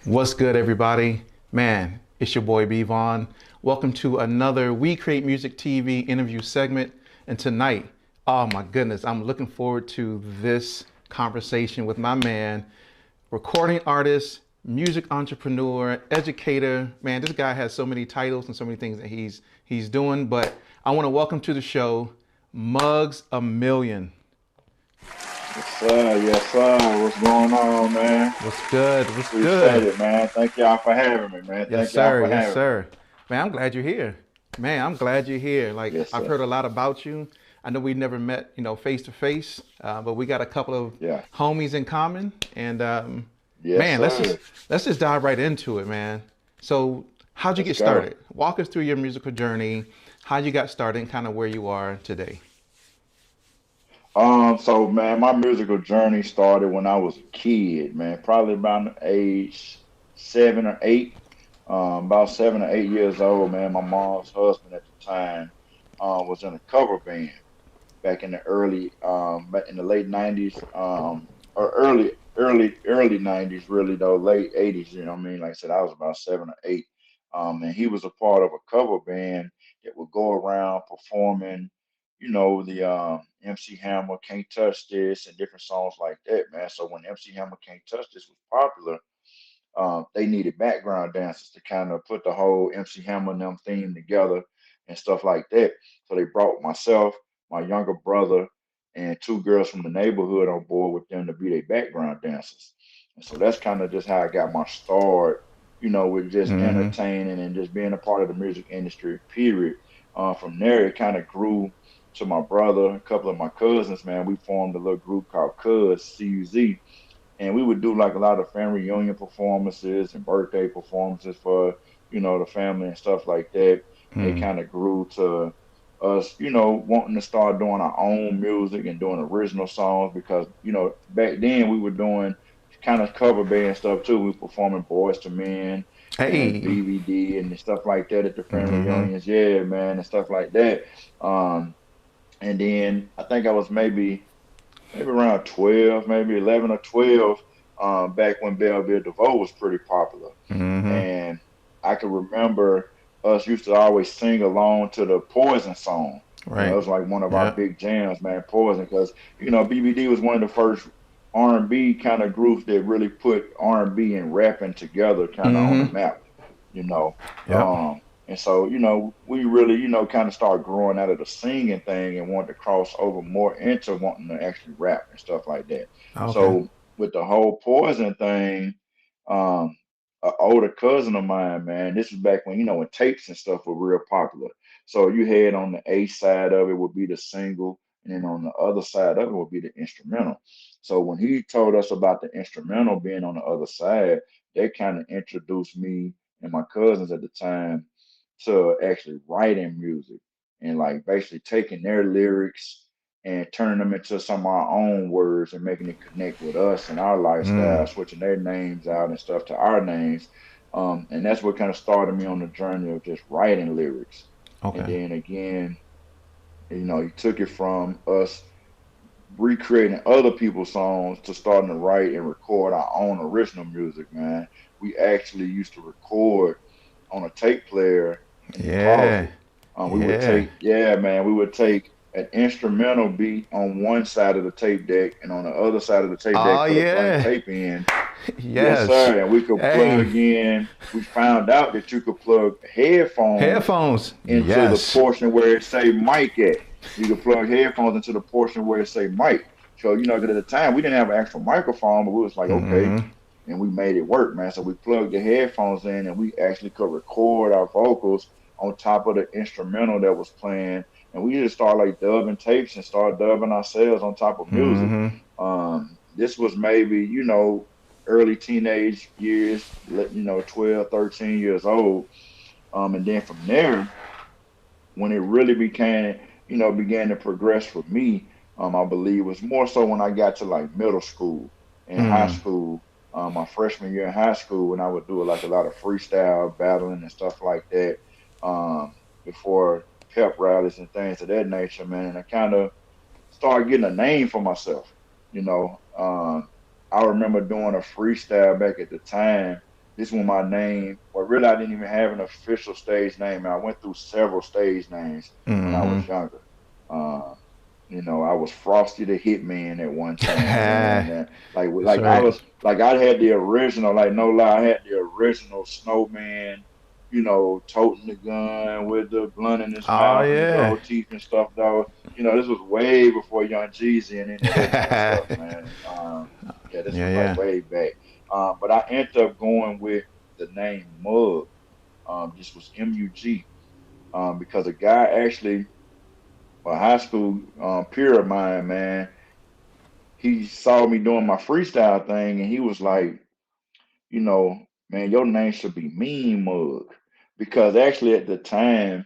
What's good, everybody? Man, it's your boy B Vaughn. Welcome to another We Create Music TV interview segment. And tonight, oh my goodness, I'm looking forward to this conversation with my man, recording artist, music entrepreneur, educator. Man, this guy has so many titles and so many things that he's doing. But I want to welcome to the show, Mug Amillion. Yes, sir. Yes, sir. What's going on, man? What's good? What's Appreciate good? it, man. Thank y'all for having me, man. Yes, Thank y'all sir. for Yes, having me. sir. Man, I'm glad you're here. Man, I'm glad you're here. Like, Yes, I've sir. heard a lot about you. I know we never met, face to face, but we got a couple of Yeah. homies in common. And Yes, man, sir. let's just dive right into it, man. So, how'd you Let's get go. started? Walk us through your musical journey, how you got started, and kind of where you are today. So man, my musical journey started when I was a kid, man. Probably about the age 7 or 8. About 7 or 8 years old, man. My mom's husband at the time was in a cover band back in the back in the late '90s, or early '90s, really though, late '80s. You know what I mean? Like I said, I was about 7 or 8, and he was a part of a cover band that would go around performing, the MC Hammer "Can't Touch This" and different songs like that, man. So when MC Hammer "Can't Touch This" was popular, they needed background dancers to kind of put the whole MC Hammer and them theme together and stuff like that. So they brought myself, my younger brother, and two girls from the neighborhood on board with them to be their background dancers. And so that's kind of just how I got my start, with just Mm-hmm. entertaining and just being a part of the music industry, period. From there, it kind of grew to my brother, a couple of my cousins, man. We formed a little group called CUZ, and we would do like a lot of family reunion performances and birthday performances for the family and stuff like that. And it kind of grew to us, wanting to start doing our own music and doing original songs because back then we were doing kind of cover band stuff too. We were performing Boys to Men and Hey. BVD and stuff like that at the family Mm-hmm. reunions, yeah, man, and stuff like that. Um, and then I think I was maybe around 12, maybe 11 or 12, back when Belleville DeVoe was pretty popular. Mm-hmm. And I can remember us used to always sing along to the Poison song. It Right. was like one of our Yeah. big jams, man, Poison, because, BBD was one of the first R&B kind of groups that really put R&B and rapping together kind of on the Mm-hmm. map, you know. Yep. And so, we really, kind of started growing out of the singing thing and wanted to cross over more into wanting to actually rap and stuff like that. Okay. So with the whole Poison thing, um, an older cousin of mine, man, this was back when, when tapes and stuff were real popular. So you had on the A side of it would be the single, and then on the other side of it would be the instrumental. So when he told us about the instrumental being on the other side, that kind of introduced me and my cousins at the time to actually writing music and like basically taking their lyrics and turning them into some of our own words and making it connect with us and our Mm. lifestyle, switching their names out and stuff to our names. And that's what kind of started me on the journey of just writing lyrics. And Okay. then again, you took it from us recreating other people's songs to starting to write and record our own original music, man. We actually used to record on a tape player in the Yeah. closet. Yeah. We would take an instrumental beat on one side of the tape deck, and on the other side of the tape deck, Oh put a blank yeah. tape in. Yes, Yes. sir. And we could Hey. plug in. We found out that you could plug headphones Headphones. into the Yes. portion where it say mic at. You could plug headphones into the portion where it say mic. So, 'cause at the time we didn't have an actual microphone, but we was like, okay, Mm-hmm. and we made it work, man. So we plugged the headphones in, and we actually could record our vocals on top of the instrumental that was playing. And we just started like dubbing tapes and started dubbing ourselves on top of music. Mm-hmm. This was maybe, early teenage years, 12, 13 years old. And then from there, when it really began to progress for me, I believe was more so when I got to like middle school and high Mm. school. My freshman year in high school, when I would do like a lot of freestyle battling and stuff like that, before pep rallies and things of that nature, man. And I kind of started getting a name for myself. You know, I remember doing a freestyle back at the time this was my name. Well, really, I didn't even have an official stage name. I went through several stage names when I was Mm-hmm. younger. Uh, I was Frosty the Hitman at one time, man. And That's like I right. was like I had the original, like no lie, I had the original Snowman, toting the gun with the blunt in his Oh mouth and the yeah. gold teeth and stuff, though. This was way before Young Jeezy and any of that good stuff, Yeah, man. Yeah, this was like yeah. way back. But I ended up going with the name Mug. This was M.U.G. Because a guy actually, a high school peer of mine, man, he saw me doing my freestyle thing and he was like, man, your name should be Mean Mug. Because actually at the time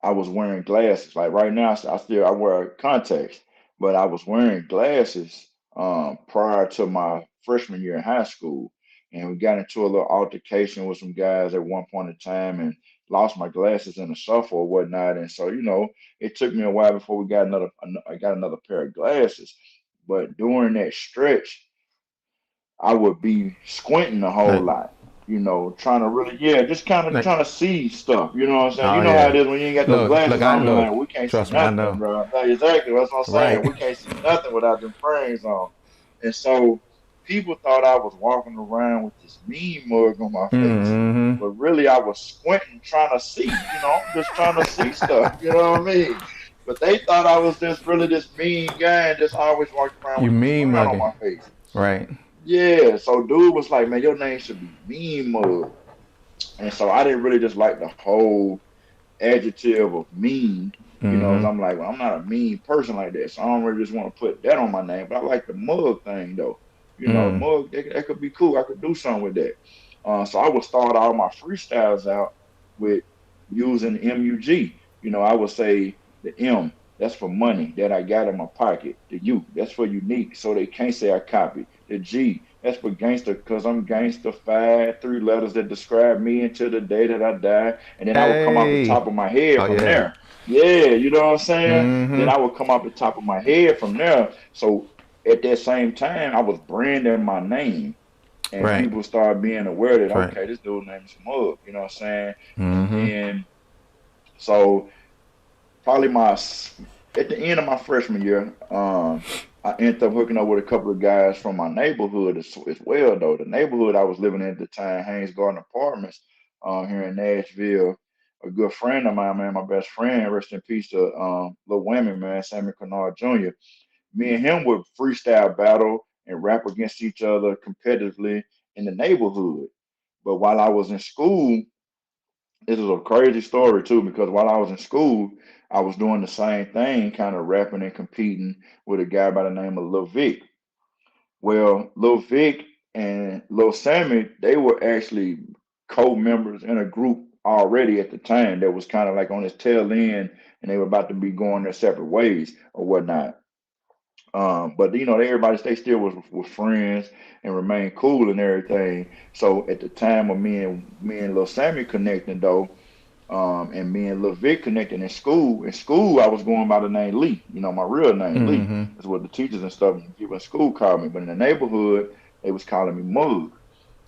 I was wearing glasses. Like right now, I wear contacts, but I was wearing glasses prior to my freshman year in high school, and we got into a little altercation with some guys at one point in time, and lost my glasses in a shuffle or whatnot. And so, it took me a while before we got I got another pair of glasses. But during that stretch, I would be squinting a whole Like, lot, trying to really, yeah, just kind of like, trying to see stuff. You know what I'm saying? oh You know how it yeah. is when you ain't got those Look, glasses I on. You're look. like, we can't see Trust me, I nothing, know. bro. Like, exactly. That's what I'm saying. Right. We can't see nothing without them frames on. And so people thought I was walking around with this mean mug on my face. Mm-hmm. But really, I was squinting, trying to see, just trying to see stuff. You know what I mean? But they thought I was just really this mean guy and just always walking around You with this mean frown on mugging. my face. Right. Yeah, so dude was like, man, your name should be Mean Mug. And so I didn't really just like the whole adjective of mean, 'cause Mm-hmm. I'm like, well, I'm not a mean person like that. So I don't really just want to put that on my name. But I like the mug thing though. Mm. Mug, that could be cool. I could do something with that. So I would start all my freestyles out with using M.U.G. I would say the M, that's for money that I got in my pocket. The U, that's for unique, so they can't say I copied. The G, that's for gangster, because I'm gangster five, three letters that describe me until the day that I die. And then I would come off the Hey. top of my head Oh from yeah. there. Yeah, you know what I'm saying? Then Mm-hmm. I would come off the top of my head from there. So at that same time, I was branding my name and Right. people started being aware that Right. okay, this dude's name is Mug, you know what I'm saying? And Mm-hmm. then so probably my at the end of my freshman year, I ended up hooking up with a couple of guys from my neighborhood as well. Though the neighborhood I was living in at the time, Haynes Garden Apartments, here in Nashville. A good friend of mine, man, my best friend, rest in peace to Lil Whammy, man, Sammy Kennard Jr. Me and him would freestyle battle and rap against each other competitively in the neighborhood. But while I was in school, this is a crazy story too, because while I was in school, I was doing the same thing, kind of rapping and competing with a guy by the name of Lil Vic. Well, Lil Vic and Lil Sammy, they were actually co-members in a group already at the time that was kind of like on its tail end, and they were about to be going their separate ways or whatnot. But everybody they still was friends and remained cool and everything. So at the time of me and Lil Sammy connecting though, and me and Lil Vic connected in school. In school, I was going by the name Lee. My real name Lee. Mm-hmm. That's what the teachers and stuff and people in school called me. But in the neighborhood, they was calling me Mug.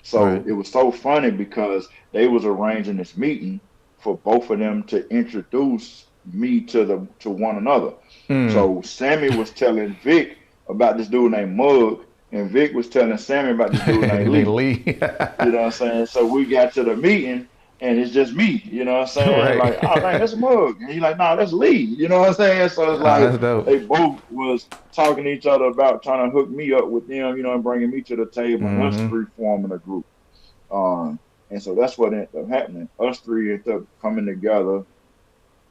So Right. it was so funny because they was arranging this meeting for both of them to introduce me to one another. Mm. So Sammy was telling Vic about this dude named Mug, and Vic was telling Sammy about this dude named They Lee. Lee. You know what I'm saying? So we got to the meeting and it's just me, you know what I'm saying? Right. Like, oh man, that's Mug. And he's like, no, that's Lee. You know what I'm saying? So it's Oh, like that's dope. they both was talking to each other about trying to hook me up with them, and bringing me to the table and us Mm-hmm. three forming a group. Um, and so that's what ended up happening. Us three ended up coming together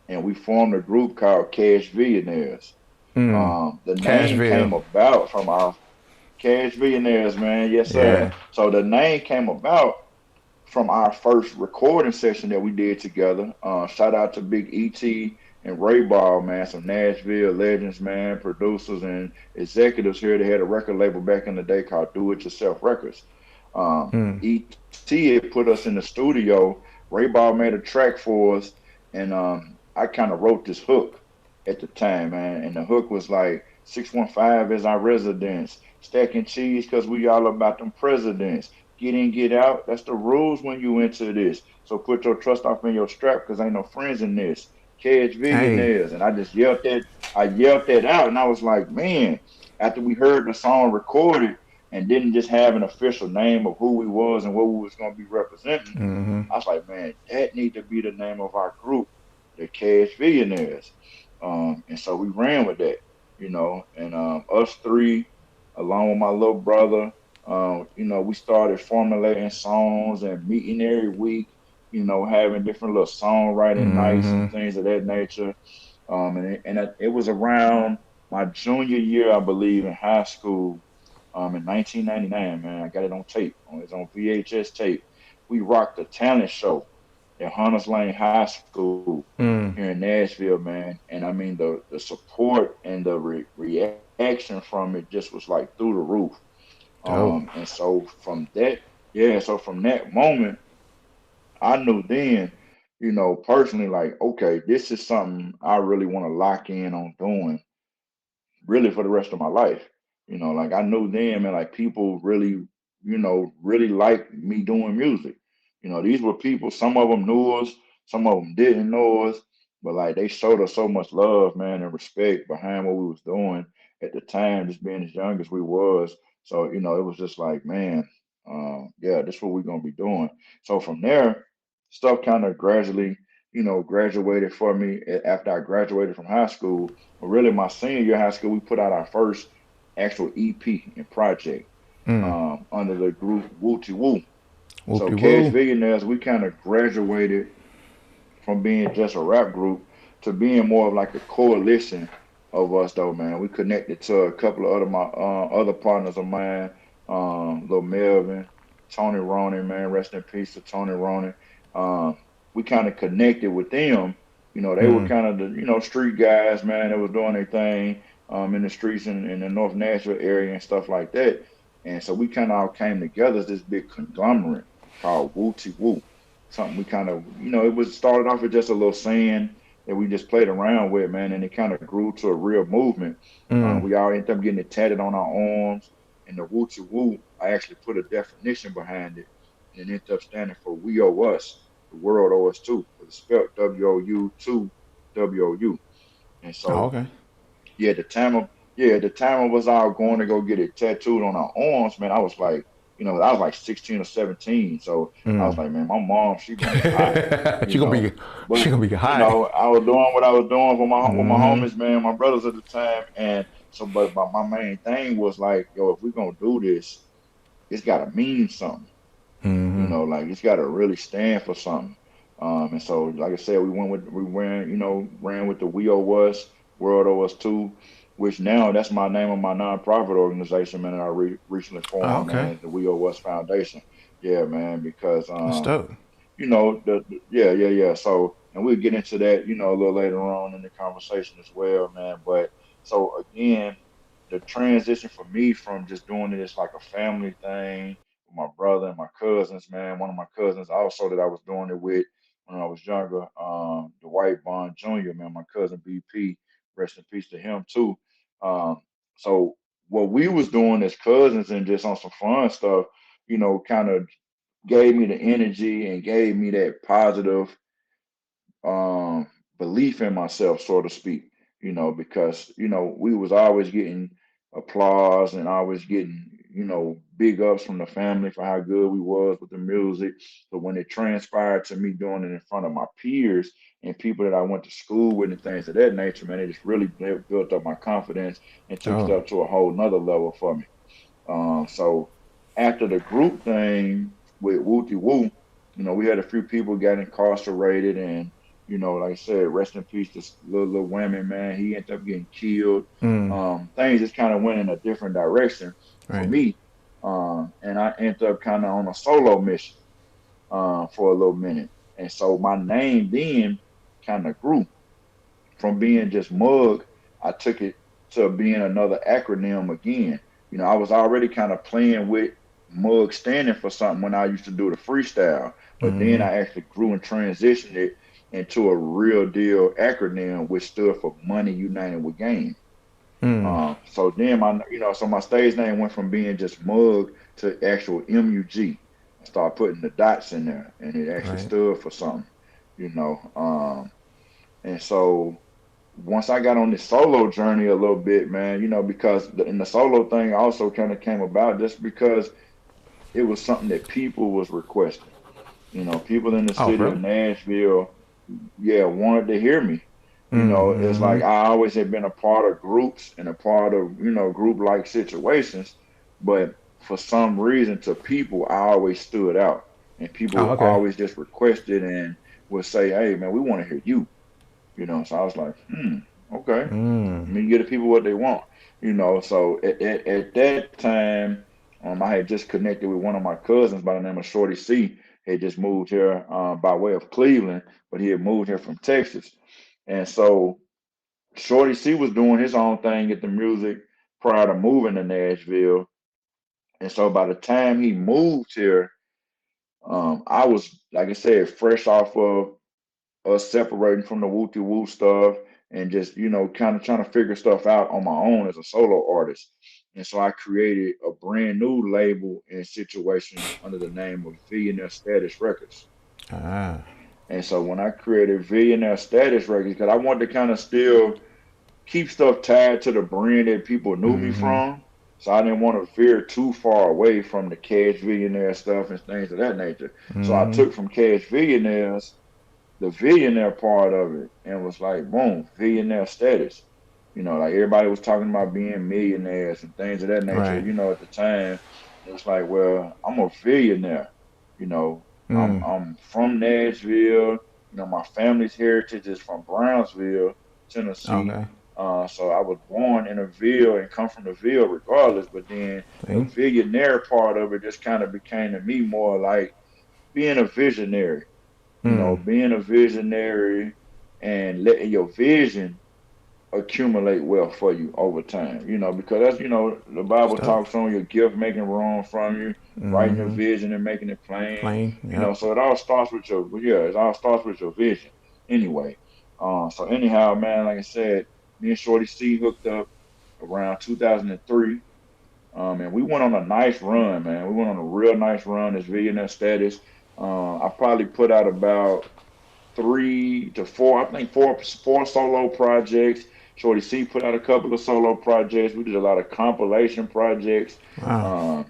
and we formed a group called Cash Billionaires. Mm. The name Cashville. came about from our Cash Billionaires, man. Yes, sir. Yeah. So the name came about from our first recording session that we did together. Shout out to Big ET and Ray Ball, man, some Nashville legends, man, producers and executives here. They had a record label back in the day called Do It Yourself Records. Mm. ET had put us in the studio. Ray Ball made a track for us, and I kind of wrote this hook at the time, man. And the hook was like 615 is our residence, stacking cheese because we all about them presidents. get in, get out. That's the rules when you enter this. So put your trust off in your strap because ain't no friends in this. Cash Hey. Billionaires. And I just yelled that. I yelled that out, and I was like, man. After we heard the song recorded and didn't just have an official name of who we was and what we was gonna be representing, Mm-hmm. I was like, man, that need to be the name of our group, the Cash Billionaires. And so we ran with that, and us three, along with my little brother, we started formulating songs and meeting every week, having different little songwriting nights Mm-hmm. and things of that nature. It was around my junior year, I believe, in high school, in 1999, man. I got it on tape. It's on VHS tape. We rocked a talent show at Hunters Lane High School here Mm. in Nashville, man. And I mean, the support and the reaction from it just was like through the roof. Dope. And so from that, yeah, so from that moment, I knew then, personally, like, okay, this is something I really want to lock in on doing really for the rest of my life. Like I knew then, man, like people really, really liked me doing music. These were people, some of them knew us, some of them didn't know us, but like they showed us so much love, man, and respect behind what we was doing at the time, just being as young as we was. So, it was just like, man, yeah, this is what we're gonna be doing. So from there, stuff kind of gradually, graduated for me after I graduated from high school. But really, my senior year of high school, we put out our first actual EP and project Mm. under the group Wooty Woo. So Cash Whoop-de-woo. Billionaires, we kind of graduated from being just a rap group to being more of like a coalition of us, though, man. We connected to a couple of other partners of mine, Lil Melvin, Tony Ronan, man. Rest in peace to Tony Ronan. Um, we kind of connected with them. They were Mm. kind of the street guys, man. That was doing their thing in the streets in the North Nashville area and stuff like that. And so we kind of all came together as this big conglomerate called Wooty Woo. Something we kind of, it was started off with just a little saying that we just played around with, man, and it kind of grew to a real movement. Mm. We all ended up getting it tatted on our arms, and the Woo to Woo, I actually put a definition behind it, and it ended up standing for We Owe Us, the world owe us too, because it's spelled WOU to WOU. And Oh, so okay. yeah, the time of us all going to go get it tattooed on our arms, man, I was like, I was like 16 or 17. So I was Mm. like, man, my mom, she gonna be hot, she you gonna know. be she But gonna be hot. I was doing what I was doing with my Mm-hmm. homies, man, my brothers at the time. And so but my main thing was like, yo, if we're gonna do this, it's gotta mean something. Mm-hmm. Like it's got to really stand for something. And so, like I said, we ran, ran with the We Owe Us, World Owe Us Too, which now that's my name of my nonprofit organization, man, that I recently Oh, formed, okay. man, the We Owe Us Foundation. Yeah, man, because That's dope. yeah, yeah, yeah. So, and we'll get into that, a little later on in the conversation as well, man. But so again, the transition for me from just doing it as like a family thing with my brother and my cousins, man. One of my cousins also that I was doing it with when I was younger, Dwight Bond Jr., man, my cousin BP, rest in peace to him too. Um, so what we was doing as cousins and just on some fun stuff, kind of gave me the energy and gave me that positive um, belief in myself, so to speak. Because we was always getting applause and always getting big ups from the family for how good we was with the music. But when it transpired to me doing it in front of my peers and people that I went to school with and things of that nature, man, it just really built up my confidence and took it Oh. up to a whole nother level for me. So after the group thing with Wooty Woo, we had a few people got incarcerated, and like I said, rest in peace to little women, man. He ended up getting killed. Mm. Things just kind of went in a different direction for Right. me, and I ended up kind of on a solo mission for a little minute, and so my name then kind of grew from being just Mug, I took it to being another acronym again. I was already kind of playing with Mug standing for something when I used to do the freestyle, but then Mm-hmm. I actually grew and transitioned it into a real deal acronym, which stood for Money United with Game. Mm. So then so my stage name went from being just Mug to actual MUG. start putting the dots in there, and it actually Right. stood for something, you know. And so once I got on this solo journey a little bit, man, because in the solo thing also kind of came about just because it was something that people was requesting. People in the Oh, city of really? Nashville, yeah, wanted to hear me. It's Mm-hmm. like I always had been a part of groups and a part of, group like situations, but for some reason to people, I always stood out. And people Oh, would okay. always just request it and would say, hey, man, we want to hear you. So I was like, okay. Mm. I mean, you get the people what they want. So at that time, I had just connected with one of my cousins by the name of Shorty C. He had just moved here by way of Cleveland, but he had moved here from Texas. And so Shorty C was doing his own thing at the music prior to moving to Nashville. And so by the time he moved here, I was, like I said, fresh off of us separating from the woo woo stuff and just, kind of trying to figure stuff out on my own as a solo artist. And so I created a brand new label and situation under the name of Billionaire Status Records. Ah. And so when I created Billionaire Status Records, because I wanted to kind of still keep stuff tied to the brand that people knew me Mm-hmm. from. So I didn't want to veer too far away from the Cash Billionaire stuff and things of that nature. So I Mm-hmm. took from Cash Billionaires the billionaire part of it and was like, boom, billionaire status. Like everybody was talking about being millionaires and things of that nature. Right. At the time, it was like, well, I'm a billionaire. You know, I'm Mm. I'm from Nashville. My family's heritage is from Brownsville, Tennessee. Okay. So I was born in a ville and come from the ville regardless. But then the See? billionaire part of it just kind of became to me more like being a visionary, Mm. being a visionary and letting your vision accumulate wealth for you over time, because that's, the It's Bible dope. talks on your gift making room from you, writing your Mm-hmm. vision and making it plain, Plain. Yep. so it all starts with it all starts with your vision anyway. So anyhow, man, like I said, me and Shorty C hooked up around 2003. And we went on a nice run, man. We went on a real nice run as Billionaire Status. I probably put out about 3 to 4, I think four solo projects. Shorty C put out a couple of solo projects. We did a lot of compilation projects. Wow. Um,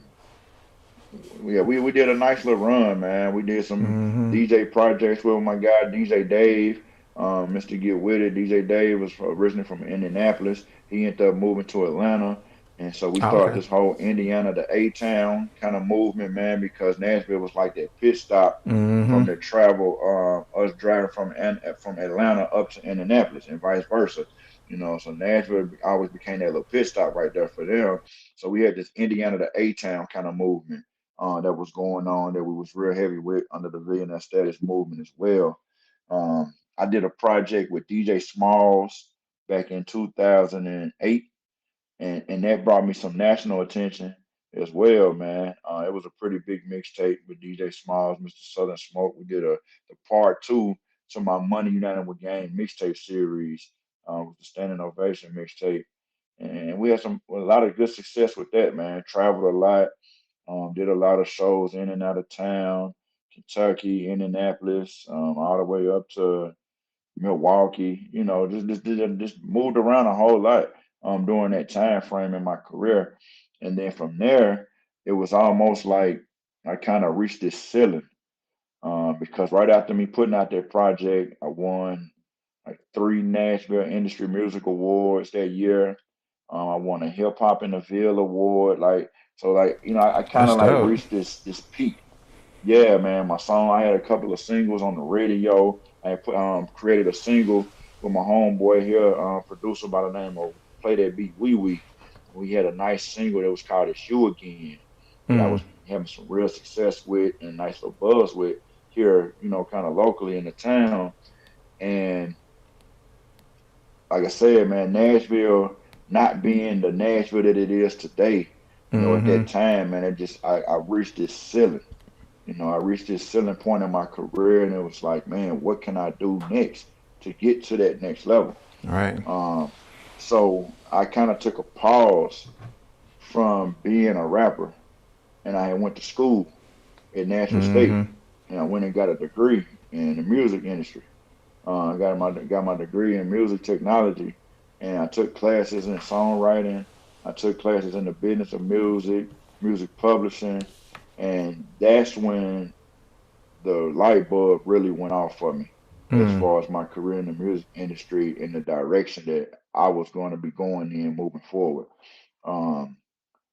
yeah, we did a nice little run, man. We did some Mm-hmm. DJ projects with my guy DJ Dave, Mr. Get With It. DJ Dave was originally from Indianapolis. He ended up moving to Atlanta, and so we Oh, started okay. this whole Indiana to A Town kind of movement, man. Because Nashville was like that pit stop Mm-hmm. from the travel, us driving from Atlanta up to Indianapolis and vice versa. So Nashville always became that little pit stop right there for them. So we had this Indiana to A Town kind of movement that was going on that we was real heavy with under the Billionaire Status movement as well. I did a project with DJ Smalls back in 2008, and that brought me some national attention as well, man. It was a pretty big mixtape with DJ Smalls, Mr. Southern Smoke. We did the part two to my Money United with Game mixtape series, with the Standing Ovation mixtape, and we had a lot of good success with that, man. Traveled a lot, did a lot of shows in and out of town, Kentucky, Indianapolis, all the way up to Milwaukee. Just moved around a whole lot during that time frame in my career, and then from there, it was almost like I kind of reached this ceiling because right after me putting out that project, I won like 3 Nashville Industry Music Awards that year. I won a Hip Hop in the Ville award. I kind That's of like dope. reached this peak. Yeah, man, my song. I had a couple of singles on the radio. I had created a single with my homeboy here, producer by the name of Play That Beat Wee Wee. We had a nice single that was called "It's You Again" that I Mm. was having some real success with and a nice little buzz with here, kind of locally in the town. And like I said, man, Nashville not being the Nashville that it is today, at Mm-hmm. that time, man, I reached this ceiling. I reached this ceiling point in my career, and it was like, man, what can I do next to get to that next level? All right. Um, so I kind of took a pause from being a rapper, and I went to school at Nashville State, Mm-hmm. and I went and got a degree in the music industry. I got my degree in music technology, and I took classes in songwriting. I took classes in the business of music, music publishing, and that's when the light bulb really went off for me as Mm. far as my career in the music industry in the direction that I was going to be going in moving forward. Um,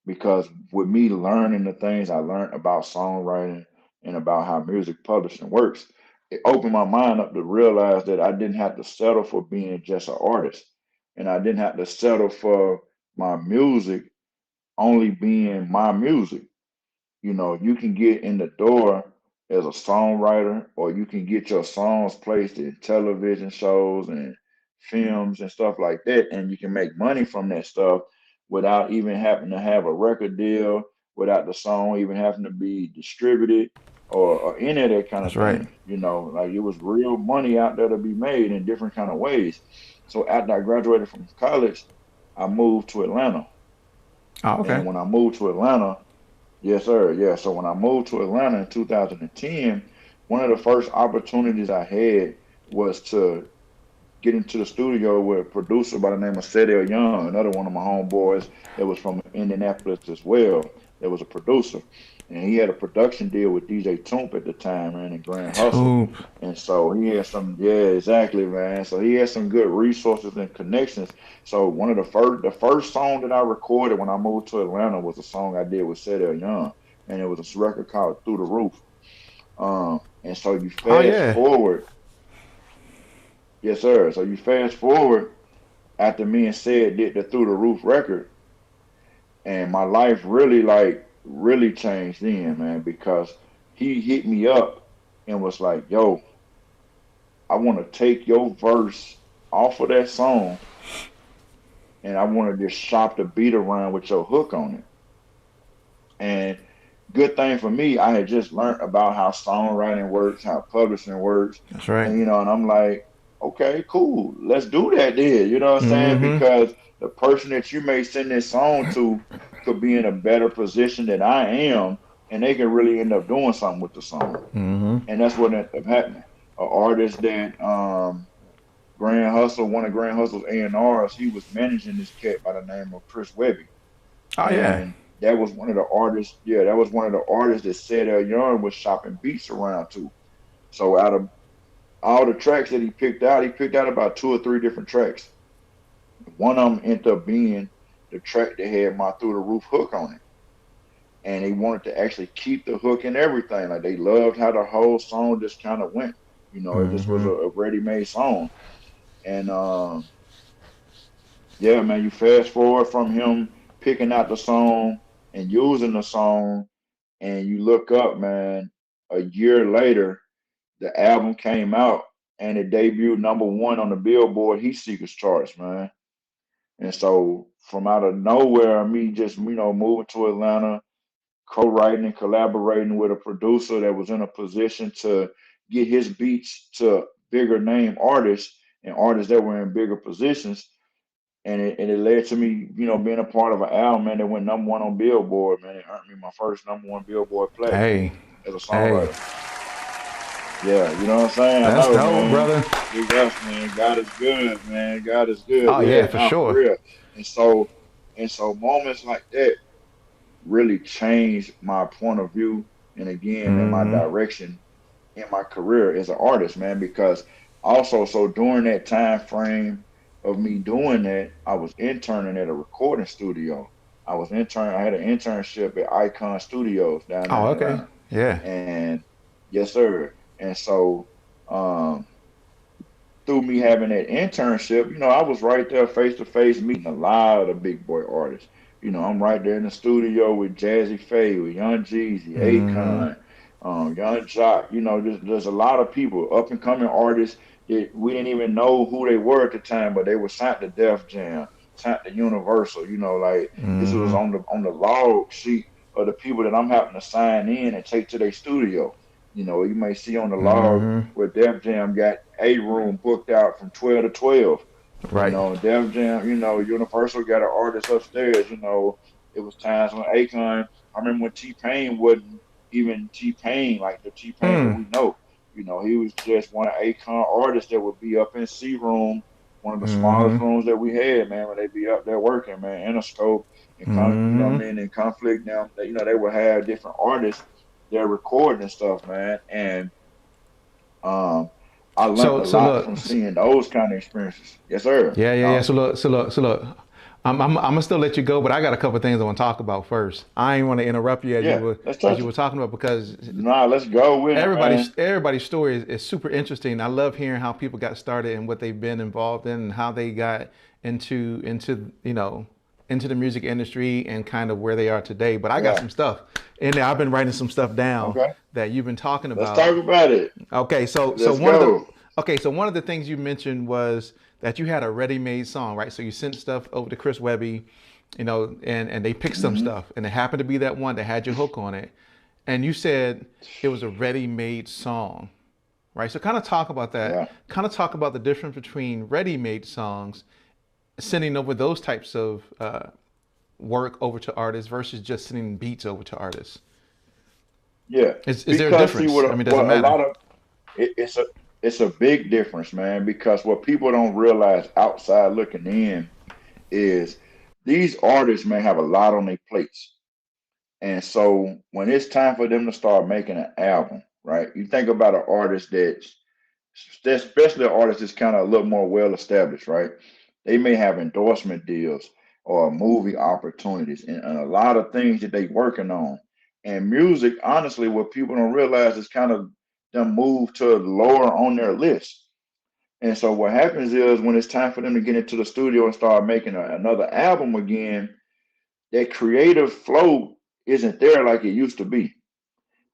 because with me learning the things I learned about songwriting and about how music publishing works, it opened my mind up to realize that I didn't have to settle for being just an artist, and I didn't have to settle for my music only being my music. You can get in the door as a songwriter, or you can get your songs placed in television shows and films and stuff like that, and you can make money from that stuff without even having to have a record deal, without the song even having to be distributed or any of that kind That's of right. thing. Like it was real money out there to be made in different kind of ways. So after I graduated from college, I moved to Atlanta. Oh, okay. And when I moved to Atlanta, yes, sir. Yeah. So when I moved to Atlanta in 2010, one of the first opportunities I had was to get into the studio with a producer by the name of Sedell Young, another one of my homeboys that was from Indianapolis as well. That was a producer, and he had a production deal with DJ Toomp at the time, man, and Grand Hustle. Toop. And so he had some, yeah, exactly, man. So he had some good resources and connections. So one of the first song that I recorded when I moved to Atlanta was a song I did with Sedell Young, and it was a record called "Through the Roof." And so you Oh fast yeah. forward, yes, sir. So you fast forward after me and said did the Through the Roof record, and my life really really changed then, man, because he hit me up and was like, "Yo, I want to take your verse off of that song, and I want to just shop the beat around with your hook on it." And good thing for me, I had just learned about how songwriting works, how publishing works, That's right. and I'm like, okay, cool, let's do that then. You know what I'm saying? Mm-hmm. Because the person that you may send this song to could be in a better position than I am, and they can really end up doing something with the song. Mm-hmm. And that's what ended up happening. An artist that Grand Hustle, one of Grand Hustle's A&Rs, he was managing this cat by the name of Chris Webby, Oh yeah. and that was one of the artists. Yeah, that was one of the artists that said Young was shopping beats around to. So out of all the tracks that he picked out about two or three different tracks. One of them ended up being the track that had my Through the Roof hook on it, and they wanted to actually keep the hook and everything. Like they loved how the whole song just kind of went. It just was Mm-hmm. a ready-made song. And yeah, man, you fast forward from him picking out the song and using the song, and you look up, man, a year later, the album came out and it debuted number one on the Billboard Heatseekers charts, man. And so from out of nowhere, me just, moving to Atlanta, co-writing and collaborating with a producer that was in a position to get his beats to bigger name artists and artists that were in bigger positions. And it led to me, being a part of an album, man, that went number one on Billboard, man. It earned me my first number one Billboard platinum Hey. as a Hey. songwriter. Yeah, you know what I'm saying? I That's know, dope, man. brother. Big ups, man. God is good, man. God is good. Oh yeah, Yeah, for now for sure. real. And so moments like that really changed my point of view and again, man, my Mm-hmm. direction in my career as an artist, man, because also so during that time frame of me doing that, I was interning at a recording studio. I had an internship at Icon Studios down there Oh, in okay. Atlanta. Yeah. And yes, sir. And so um through me having that internship, I was right there face to face meeting a lot of the big boy artists. I'm right there in the studio with Jazzy Faye, with Young Jeezy, Mm-hmm. Akon, Young Jock. There's a lot of people, up and coming artists that we didn't even know who they were at the time, but they were signed to Def Jam, signed to Universal. Like this was Mm-hmm. on the log sheet of the people that I'm having to sign in and take to their studio. You may see on the log Mm-hmm. where Def Jam got a room booked out from 12 to 12. Right. Def Jam, Universal got an artist upstairs. It was times when Akon, I remember when T Pain wasn't even T-Pain, like the T-Pain that we know. He was just one of Akon artists that would be up in C room, one of the smallest rooms that we had, man, when they be up there working, man, in a scope and in conflict now, they would have different artists they're recording and stuff, man. And I learned a So lot look, from seeing those kind of experiences. Yes, sir. yeah. So look. I'm gonna still let you go, but I got a couple of things I want to talk about first. I ain't want to interrupt you Yeah, let's as touch you it. were talking about, because Nah, let's go with it, man. everybody's story is super interesting. I love hearing how people got started and what they've been involved in and how they got into the music industry and kind of where they are today. But I got Yeah. some stuff in there. I've been writing some stuff down Okay. that you've been talking Let's about. talk about it. Okay, so Let's go. one of the things you mentioned was that you had a ready-made song, right? So you sent stuff over to Chris Webby, and they picked some Hmm. stuff, and it happened to be that one that had your hook on it, and you said it was a ready-made song, right? So kind of talk about that. Yeah. Kind of talk about the difference between ready-made songs, sending over those types of work over to artists versus just sending beats over to artists. Yeah. Is there a Because see difference? I mean, does it what a matter? lot of it's a big difference, man, because what people don't realize outside looking in is these artists may have a lot on their plates. And so when it's time for them to start making an album, right? You think about an artist that's especially an artist that's kind of a little more well established, right? They may have endorsement deals or movie opportunities and a lot of things that they working on. And music, honestly, what people don't realize is kind of them move to lower on their list. And so what happens is when it's time for them to get into the studio and start making another album again, that creative flow isn't there like it used to be.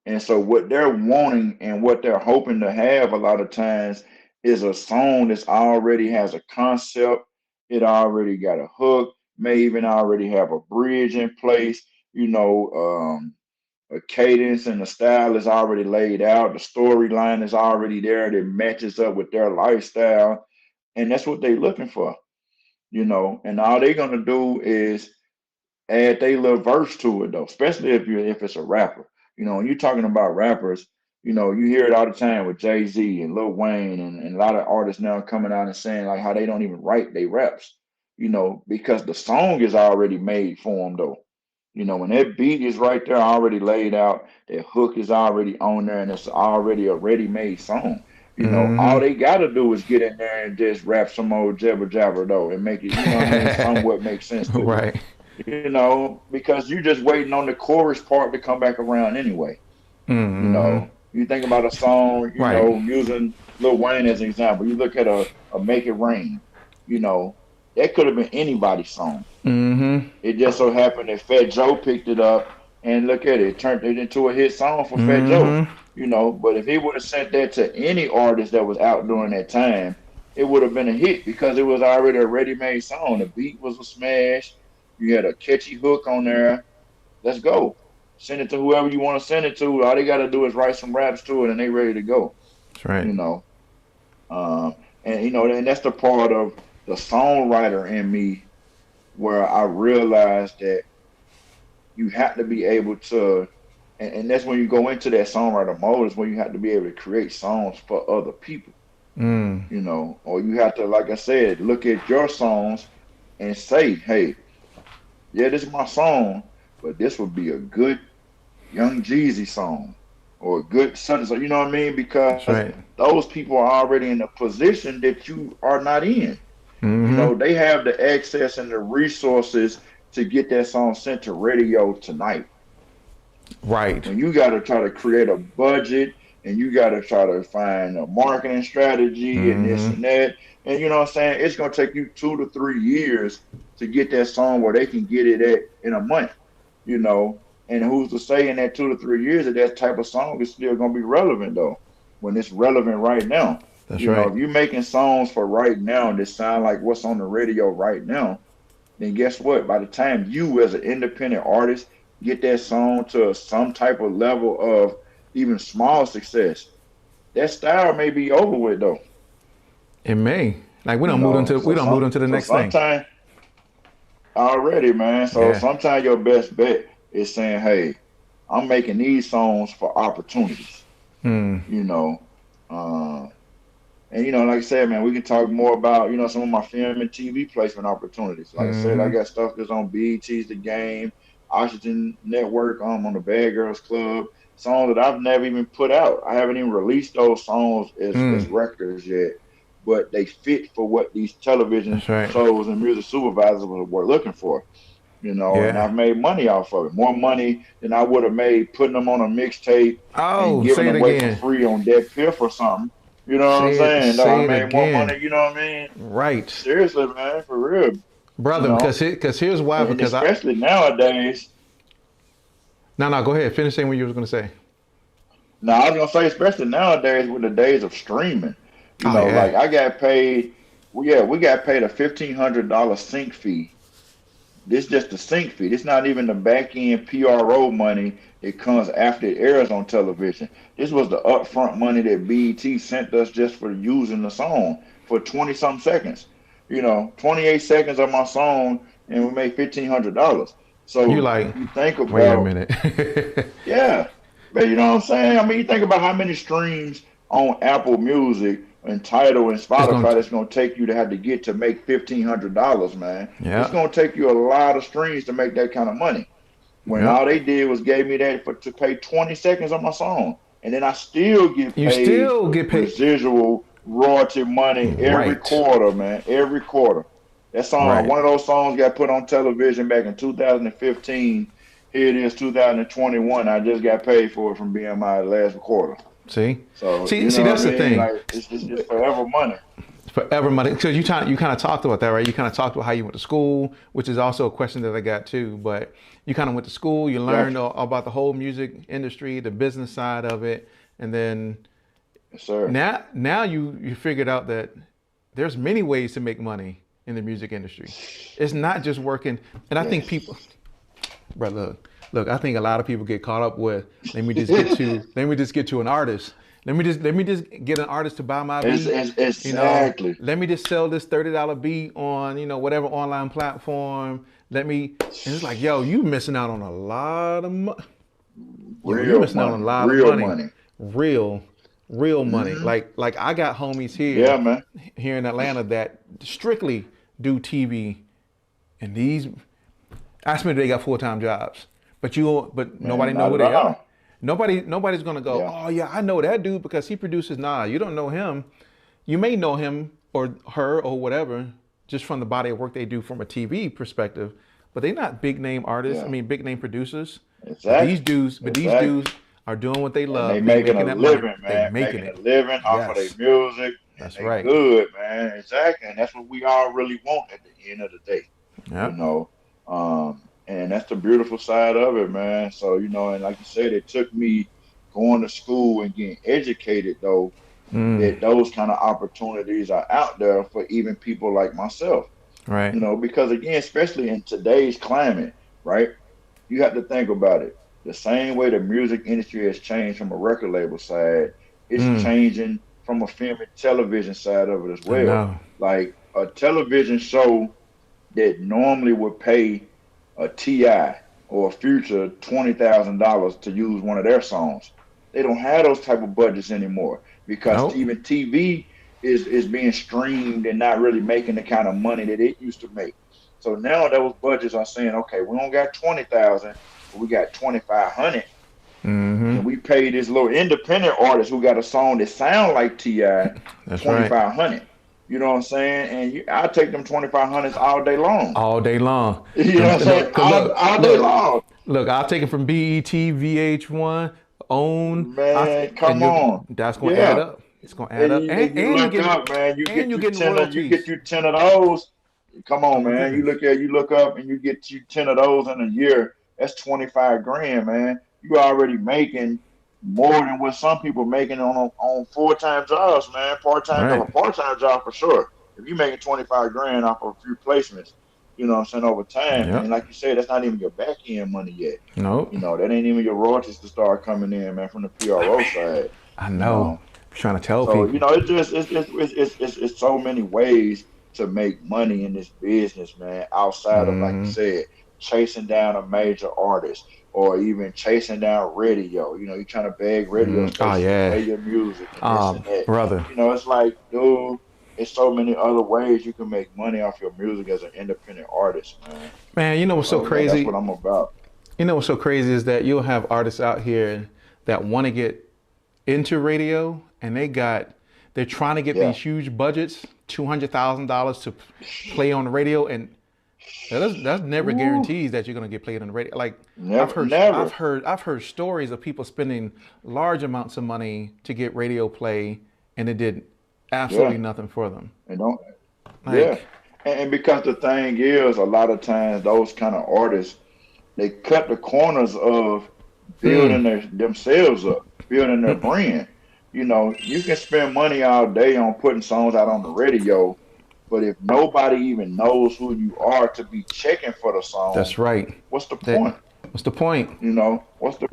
And so what they're wanting and what they're hoping to have a lot of times is a song that's already has a concept, it already got a hook, may even already have a bridge in place, you know, a cadence and the style is already laid out, the storyline is already there that matches up with their lifestyle, and that's what they're looking for, and all they're gonna do is add their little verse to it though, especially if it's a rapper. When you're talking about rappers, you hear it all the time with Jay-Z and Lil Wayne and a lot of artists now coming out and saying like how they don't even write their raps, because the song is already made for them though. When that beat is right there already laid out, that hook is already on there and it's already a ready-made song. All they gotta do is get in there and just rap some old jabber jabber though and make it, somewhat make sense to you Right. because you're just waiting on the chorus part to come back around anyway. You think about a song, Right. using Lil Wayne as an example. You look at a Make It Rain, you know, that could have been anybody's song. It just so happened that Fat Joe picked it up and look at it, turned it into a hit song for Fat Joe. But if he would have sent that to any artist that was out during that time, it would have been a hit because it was already a ready-made song. The beat was a smash. You had a catchy hook on there. Let's go. Send it to whoever you want to send it to. All they got to do is write some raps to it, and they ready to go. That's right. You know, um, and that's the part of the songwriter in me where I realized that you have to be able to, and that's when you go into that songwriter mode. Is when you have to be able to create songs for other people. Or you have to, like I said, look at your songs and say, hey, yeah, this is my song, but this would be a good Young Jeezy song or a good such and such. You know what I mean? That's Because right. those people are already in a position that you are not in. Mm-hmm. They have the access and the resources to get that song sent to radio tonight. Right. When you got to try to create a budget and you got to try to find a marketing strategy and this Mm-hmm. and that, and you know what I'm saying, it's gonna take you 2 to 3 years to get that song where they can get it at in a month. You know, and who's to say in that 2 to 3 years that that type of song is still gonna be relevant though, when it's relevant right now. That's right. If you're making songs for right now that sound like what's on the radio right now, then guess what? By the time you, as an independent artist, get that song to some type of level of even small success, that style may be over with though. It may. Like we don't move into the So next thing. sometimes already, man. So Yeah. sometimes your best bet is saying, "Hey, I'm making these songs for opportunities, Mm. you know. And like I said, man, we can talk more about some of my film and TV placement opportunities. Like I said, I Mm-hmm. got stuff that's on BET's The Game, Oxygen Network, on the Bad Girls Club, songs that I've never even put out. I haven't even released those songs as Mm. records yet, but they fit for what these television That's right. shows and music supervisors were looking for. And Yeah. I've made money off of it. More money than I would have made putting them on a mixtape and Oh, giving say it them away for again. free on Dead Piff or something. You know what I'm Say it. saying? No, I Say it made more again. money, you know what I mean? Right, Seriously, man, for real. You brother. know? Because here's why. And Because I. especially nowadays, No. Go ahead. Finish saying what you was gonna say. now I was gonna say, especially nowadays with the days of streaming, Oh like yeah. I got paid, well, yeah, we got paid a $1,500 sync fee. This just the sync fee. This not even the back end PRO money that comes after it airs on television. This was the upfront money that BET sent us just for using the song for 20 some seconds. 28 seconds of my song, and we made $1,500. You So like? you think Wait a about, minute. yeah, but you know what I'm saying? I mean, you think about how many streams on Apple Music and Tidal and It's gonna. Spotify that's going to take you to have to get to make $1,500, man. It's Yeah. going to take you a lot of streams to make that kind of money. When Yeah. all they did was gave me that to pay 20 seconds on my song, and then I still get You paid still get paid. residual royalty money every Right. quarter, man. Every quarter. That song, Right. one of those songs got put on television back in 2015. Here it is, 2021. I just got paid for it from BMI last quarter. See. So See. you See. know what That's I the mean? thing. Like it's forever money. Forever money. Because you kind of talked about that, right? You kind of talked about how you went to school, which is also a question that I got too. But you kind of went to school. You learned Gotcha. about the whole music industry, the business side of it, and then Yes, sir. now you figured out that there's many ways to make money in the music industry. It's not just working. And I think people, Yes. bro, look. I think a lot of people get caught up with let me just get to an artist. Let me just get an artist to buy my beat. Exactly. Let me just sell this $30 beat on whatever online platform. And it's like, yo, you missing out on a lot of money. Yo, you Real missing out on a money. lot of Real money. money. Real, real money. Hmm. Like I got homies Yeah, man. here in Atlanta that strictly do TV, and these ask me if they got full-time jobs, but nobody Man, know not who at they are. all. Nobody's gonna go, Yeah. oh yeah, I know that dude because he produces. Nah, you don't know him. You may know him or her or whatever just from the body of work they do from a TV perspective, but they're not big name artists. I Yeah. mean, big name producers. But these Exactly. dudes, Exactly. are doing what they And they love. They making a making that money. living, They man. making Making a it. living off of their Yes, music, and that's they right. good, man. Exactly. And that's what we all really want at the end of the day. you Yep. know. And that's the beautiful side of it, man. So, and like you said, it took me going to school and getting educated, though, Mm, that those kind of opportunities are out there for even people like myself, right. because again, especially in today's climate, right? You have to think about it. The same way the music industry has changed from a record label side, it's Mm, changing from a film and television side of it as I well. know. Like a television show that normally would pay a Ti or a Future $20,000 to use one of their songs. They don't have those type of budgets anymore because Nope. even TV is being streamed and not really making the kind of money that it used to make. So now those budgets are saying, okay, we don't got 20,000, but we got 2,500. Mm-hmm. Can we pay this little independent artist who got a song that sound like Ti That's right. 2,500? You know what I'm saying? And I'll take them 2,500s all day long. All day long. You know what I'm saying? All day Look, long. look. I'll take it from BET, VH1, OWN. Man, And come on. that's gonna add Yeah. up. It's gonna add up, And you and look up, man, you're getting royalties. 10 of those. Come Oh on, my man. goodness. You look up and you get you 10 of those in a year. That's 25 grand, man. You already making more than what some people making on full-time jobs, man. Part-time Right. job, a part-time job for sure. If you're making 25 grand off of a few placements, what I'm saying, over time, and Yep. like you said, that's not even your back end money yet. Nope. That ain't even your royalties to start coming in, man, from the PRO side. I You know. know, I'm trying to tell so people. it's so many ways to make money in this business, man. Outside of, like you Mm, said, chasing down a major artist or even chasing down radio. You know, you're trying to beg radio Oh stations to yeah. play your music and this and that. Brother. You know, it's like, dude, there's so many other ways you can make money off your music as an independent artist, man. Man, you know what's so So that's what crazy? I'm about. You know what's so crazy is that you'll have artists out here that want to get into radio, and they're trying to get Yeah. these huge budgets, $200,000 to play on the radio, and that's never Ooh, guarantees that you're gonna get played on the radio. Like never, never. I've heard stories of people spending large amounts of money to get radio play, and it did Yeah. absolutely nothing for them. And don't, yeah. Like, And because the thing is, a lot of times those kind of artists, they cut the corners of mm, building themselves up, building their brand. You know, you can spend money all day on putting songs out on the radio, but if nobody even knows who you are to be checking for the song, that's right. what's the That point? what's the point? You know, what's the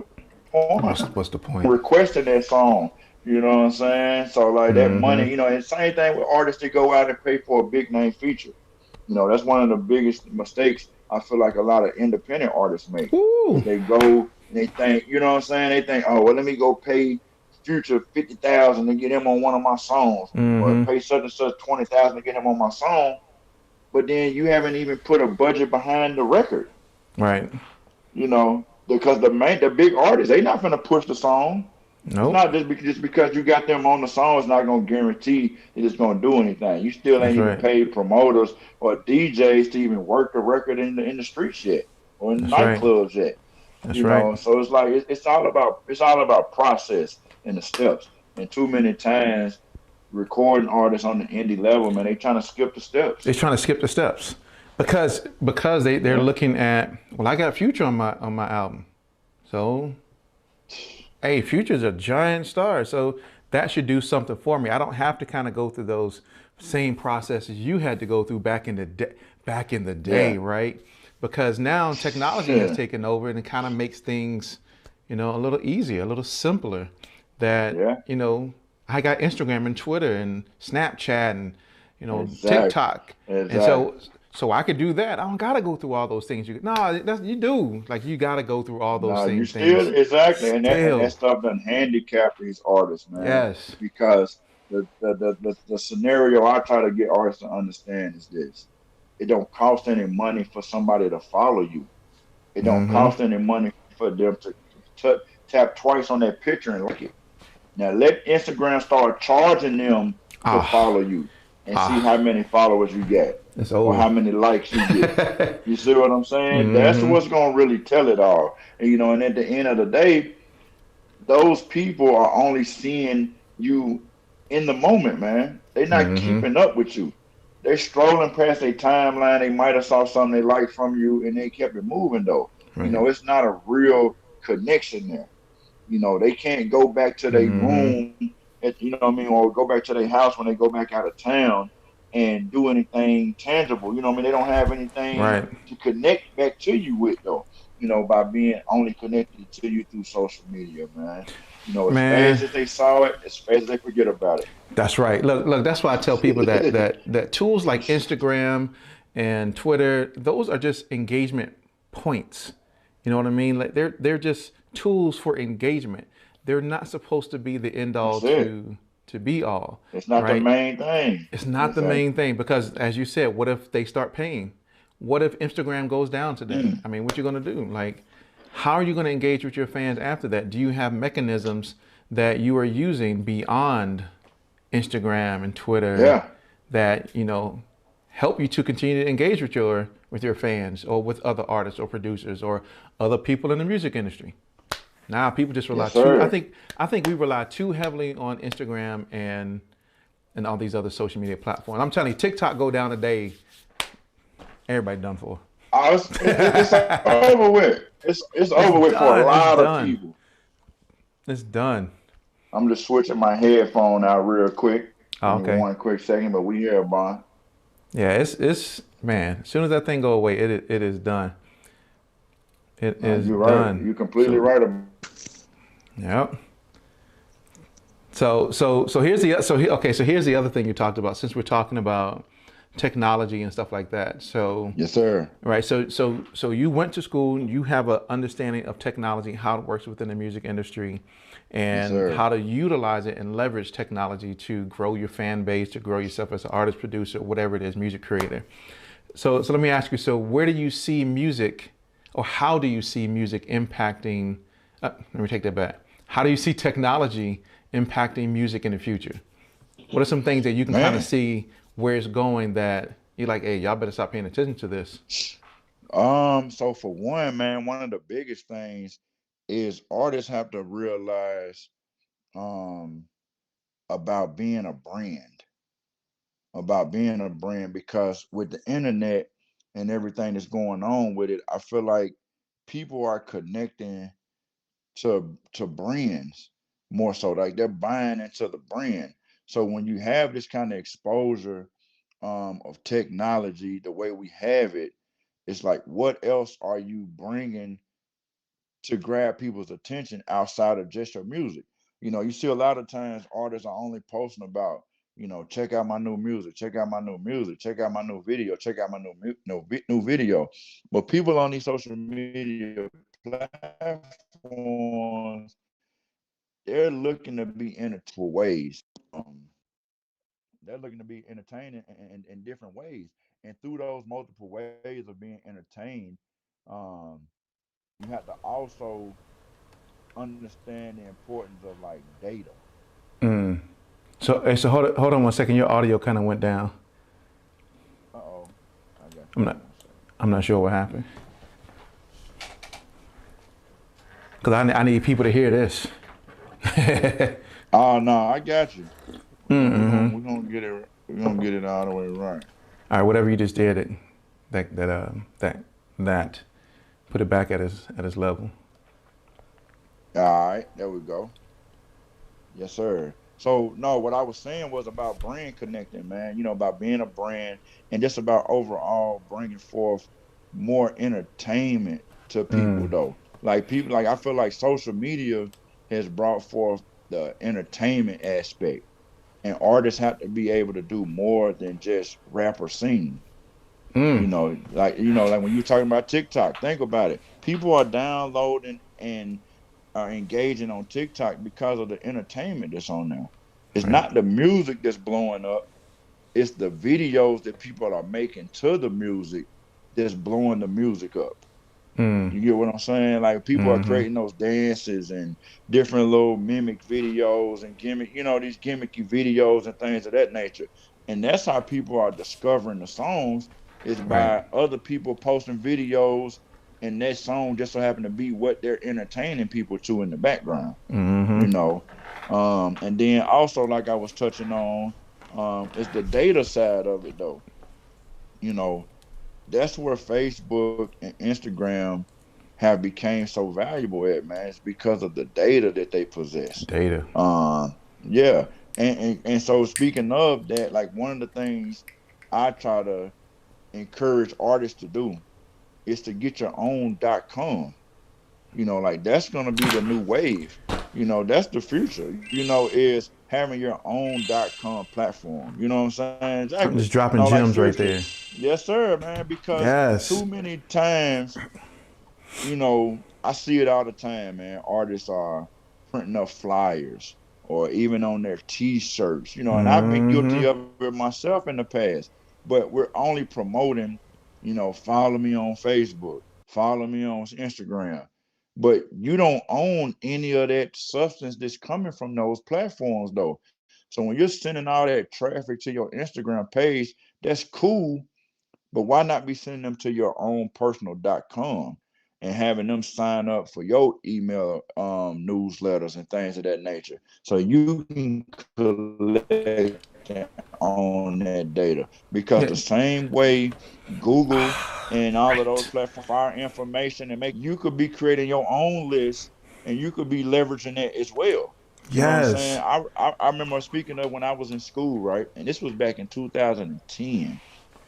point? What's the point? Requesting that song. You know what I'm saying? So like that Mm-hmm. money, you know, and same thing with artists that go out and pay for a big name feature. You know, that's one of the biggest mistakes I feel like a lot of independent artists make. Is Woo. they go and they think, you know what I'm saying? They think, oh well, let me go pay Future 50,000 to get him on one of my songs, or Mm-hmm. pay such and such 20,000 to get him on my song. But then you haven't even put a budget behind the record. Right. You know, because the big artists, they not gonna push the song. It's Nope. not just because you got them on the song, it's not gonna guarantee that it's gonna do anything. You still ain't That's even right. paid promoters or DJs to even work the record in the streets yet or in That's right. nightclubs yet. That's You right. know, so it's like it's all about process and the steps. And too many times, recording artists on the indie level, man, they trying to skip the steps. They're trying to skip the steps because they're Yeah, looking at, well, I got Future on my album, so hey, Future's a giant star, so that should do something for me. I don't have to kind of go through those same processes you had to go through back in the day, yeah, right? Because now technology has yeah, taken over and it kind of makes things, a little easier, a little simpler. That, yeah. I got Instagram and Twitter and Snapchat and, Exactly, TikTok. And exactly. so I could do that. I don't gotta go through all those things. You do. Like you gotta go through all those No, you same still things. exactly, and that Still. stuff done handicap these artists, man. Yes. Because the scenario I try to get artists to understand is this: it don't cost any money for somebody to follow you. It don't Mm-hmm. cost any money for them to tap twice on that picture and like it. Now let Instagram start charging them to Ah, follow you and see how ah, many followers you get it's or over. how many likes you get. You see what I'm saying? That's Mm-hmm. what's gonna really tell it all. And and at the end of the day, those people are only seeing you in the moment, man. They're not Mm-hmm. keeping up with you. They're strolling past their timeline. They might have saw something they liked from you, and they kept it moving though. Right. It's not a real connection there. They can't go back to their Mm-hmm. room, what I mean, or go back to their house when they go back out of town and do anything tangible. You know what I mean? They don't have anything Right. to connect back to you with though. By being only connected to you through social media, man. As fast Man, as they saw it, as fast as they forget about it. that's right. Look, that's why I tell people that tools like Instagram and Twitter, those are just engagement points. You know what I mean? Like they're just tools for engagement. They're not supposed to be the end all That's it. to be all, It's not the right? main thing. It's not the Exactly. main thing because, as you said, what if they start paying? What if Instagram goes down today? Mm, I mean, what you gonna do? Like, how are you gonna engage with your fans after that? Do you have mechanisms that you are using beyond Instagram and Twitter yeah. that help you to continue to engage with your fans or with other artists or producers or other people in the music industry? Now people just rely Yes, too. sir. I think we rely too heavily on Instagram and all these other social media platforms. I'm telling you, TikTok go down today, everybody done for. It's over with. It's It's over with for a done. It's lot of done. people. It's done. I'm just switching my headphone out real quick. Give Oh, me okay. one quick second, but we here, Bond. Yeah, it's man. As soon as that thing go away, it is done. It No, is you're right. done. You're completely So right. yep. So here's the okay. So here's the other thing you talked about. Since we're talking about technology and stuff like that. So, Yes, sir. right. So you went to school. You have an understanding of technology, how it works within the music industry, Yes, and sir. how to utilize it and leverage technology to grow your fan base, to grow yourself as an artist, producer, whatever it is, music creator. So let me ask you. So where do you see music, or how do you see music impacting? Let me take that back. How do you see technology impacting music in the future? What are some things that you can kind of Man. see where it's going that you're like, hey, y'all better stop paying attention to this? So for one, man, one of the biggest things is artists have to realize um about being a brand, because with the internet and everything that's going on with it, I feel like people are connecting to brands more so. Like they're buying into the brand. So when you have this kind of exposure of technology the way we have it, it's like, what else are you bringing to grab people's attention outside of just your music? You see a lot of times artists are only posting about, check out my new music, check out my new music, check out my new video, check out my new video. But people on these social media platforms, they're looking to be in multiple ways. Um, they're looking to be entertaining in different ways. And through those multiple ways of being entertained, um, you have to also understand the importance of like data. Mm. So hold on one second. Your audio kind of went down. Uh-oh. I got you. I'm Hold not on one second. I'm not sure what happened. Cause I need people to hear this. Oh no, I got you. We're gonna we're Mm-hmm. gonna we're gonna get it we're gonna get it all the way right. All right, whatever you just did, that put it back at his level. All right, there we go. Yes, sir. So no, what I was saying was about brand connecting, man. About being a brand, and just about overall bringing forth more entertainment to people, Mm. though. Like people, like I feel like social media has brought forth the entertainment aspect, and artists have to be able to do more than just rap or sing. Mm. Like when you're talking about TikTok, think about it. People are downloading and are engaging on TikTok because of the entertainment that's on there. It's Right. not the music that's blowing up, it's the videos that people are making to the music that's blowing the music up. Mm. You get what I'm saying? Like people are Mm-hmm. creating those dances and different little mimic videos and these gimmicky videos and things of that nature. And that's how people are discovering the songs, is Right. by other people posting videos, and that song just so happen to be what they're entertaining people to in the background, Mm-hmm. you know. And then also, like I was touching on, is the data side of it though. You know, that's where Facebook and Instagram have became so valuable at, man. It's because of the data that they possess. Data. Yeah. And so speaking of that, like one of the things I try to encourage artists to do is to get your own .com. Like that's gonna be the new wave. That's the future, is having your own .com platform. You know what I'm saying? I'm Exactly. just dropping No, like gems right seriously. there. Yes, sir, man. Because Yes. too many times, I see it all the time, man. Artists are printing up flyers or even on their t-shirts, and I've been Mm-hmm. guilty of it myself in the past. But we're only promoting, follow me on Facebook, follow me on Instagram. But you don't own any of that substance that's coming from those platforms though. So when you're sending all that traffic to your Instagram page, that's cool, but why not be sending them to your own personal .com and having them sign up for your email newsletters and things of that nature, so you can collect and own that data? Because Yeah. the same way Google and all of those Right. platforms fire information and make, you could be creating your own list and you could be leveraging that as well. You know what I'm saying? Yes. I remember speaking of when I was in school, right? And this was back in 2010.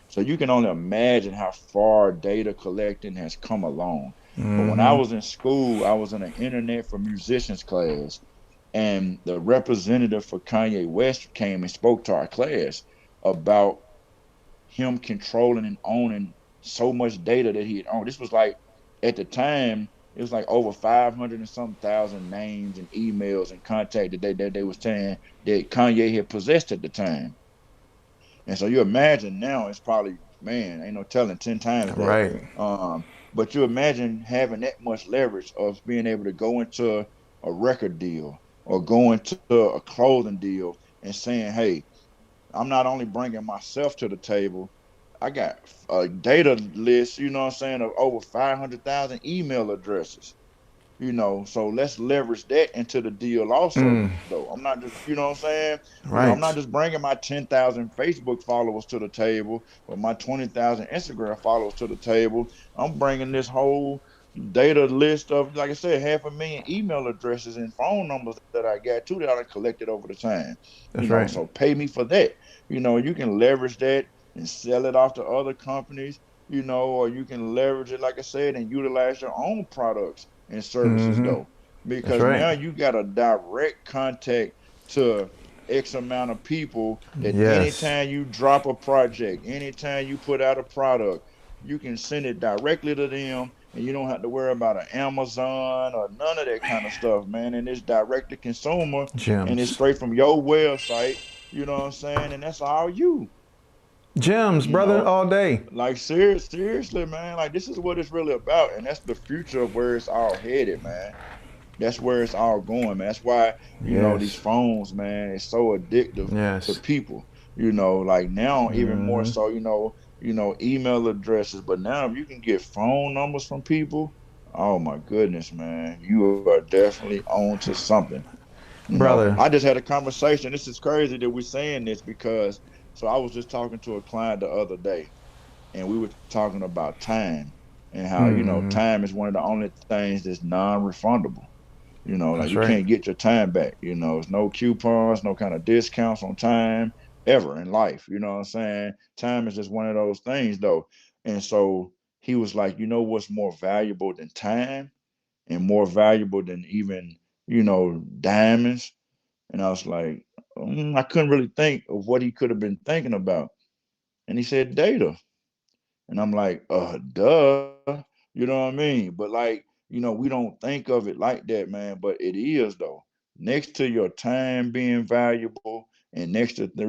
So you can only imagine how far data collecting has come along. But when I Mm-hmm. was in school, I was in an internet for musicians class, and the representative for Kanye West came and spoke to our class about him controlling and owning so much data that he had owned. This was like, at the time, it was like over 500 and some thousand names and emails and contact that they was saying that Kanye had possessed at the time. And so you imagine now it's probably, man, ain't no telling 10 times that. Right. But you imagine having that much leverage of being able to go into a record deal or go into a clothing deal and saying, hey, I'm not only bringing myself to the table, I got a data list, you know what I'm saying, of over 500,000 email addresses. So let's leverage that into the deal also, though. I'm not just, you know what I'm saying? I'm not Right. just bringing my 10,000 Facebook followers to the table or my 20,000 Instagram followers to the table. I'm bringing this whole data list of, like I said, 500,000 email addresses and phone numbers that I got too that I collected over the time. That's right. So pay me for that. You can leverage that and sell it off to other companies, or you can leverage it, like I said, and utilize your own products and services though, That's because right. now you got a direct contact to X amount of people that Yes. anytime you drop a project, anytime you put out a product, you can send it directly to them and you don't have to worry about an Amazon or none of that kind of stuff, man. And it's direct to consumer and it's Gems. straight from your website, you know what I'm saying? And that's all you. Gems, You brother, know, all day. like seriously, man. Like this is what it's really about, and that's the future of where it's all headed, man. That's where it's all going, man. That's why these Yes. phones, man, is so addictive to Yes. people. Like now, even more so, email addresses. But now, if you can get phone numbers from people, oh my goodness, man, you are definitely on to something. Brother. I just had a conversation. This is crazy that we're saying this because so I was just talking to a client the other day, and we were talking about time and how time is one of the only things that's non-refundable. Like That's you right. can't get your time back. There's no coupons, no kind of discounts on time ever in life. You know what I'm saying? Time is just one of those things though. And so he was like, what's more valuable than time and more valuable than even, diamonds? And I was like, I couldn't really think of what he could have been thinking about. And he said data. And I'm like, duh. You know what I mean? But like, we don't think of it like that, man. But it is though. Next to your time being valuable and next to the,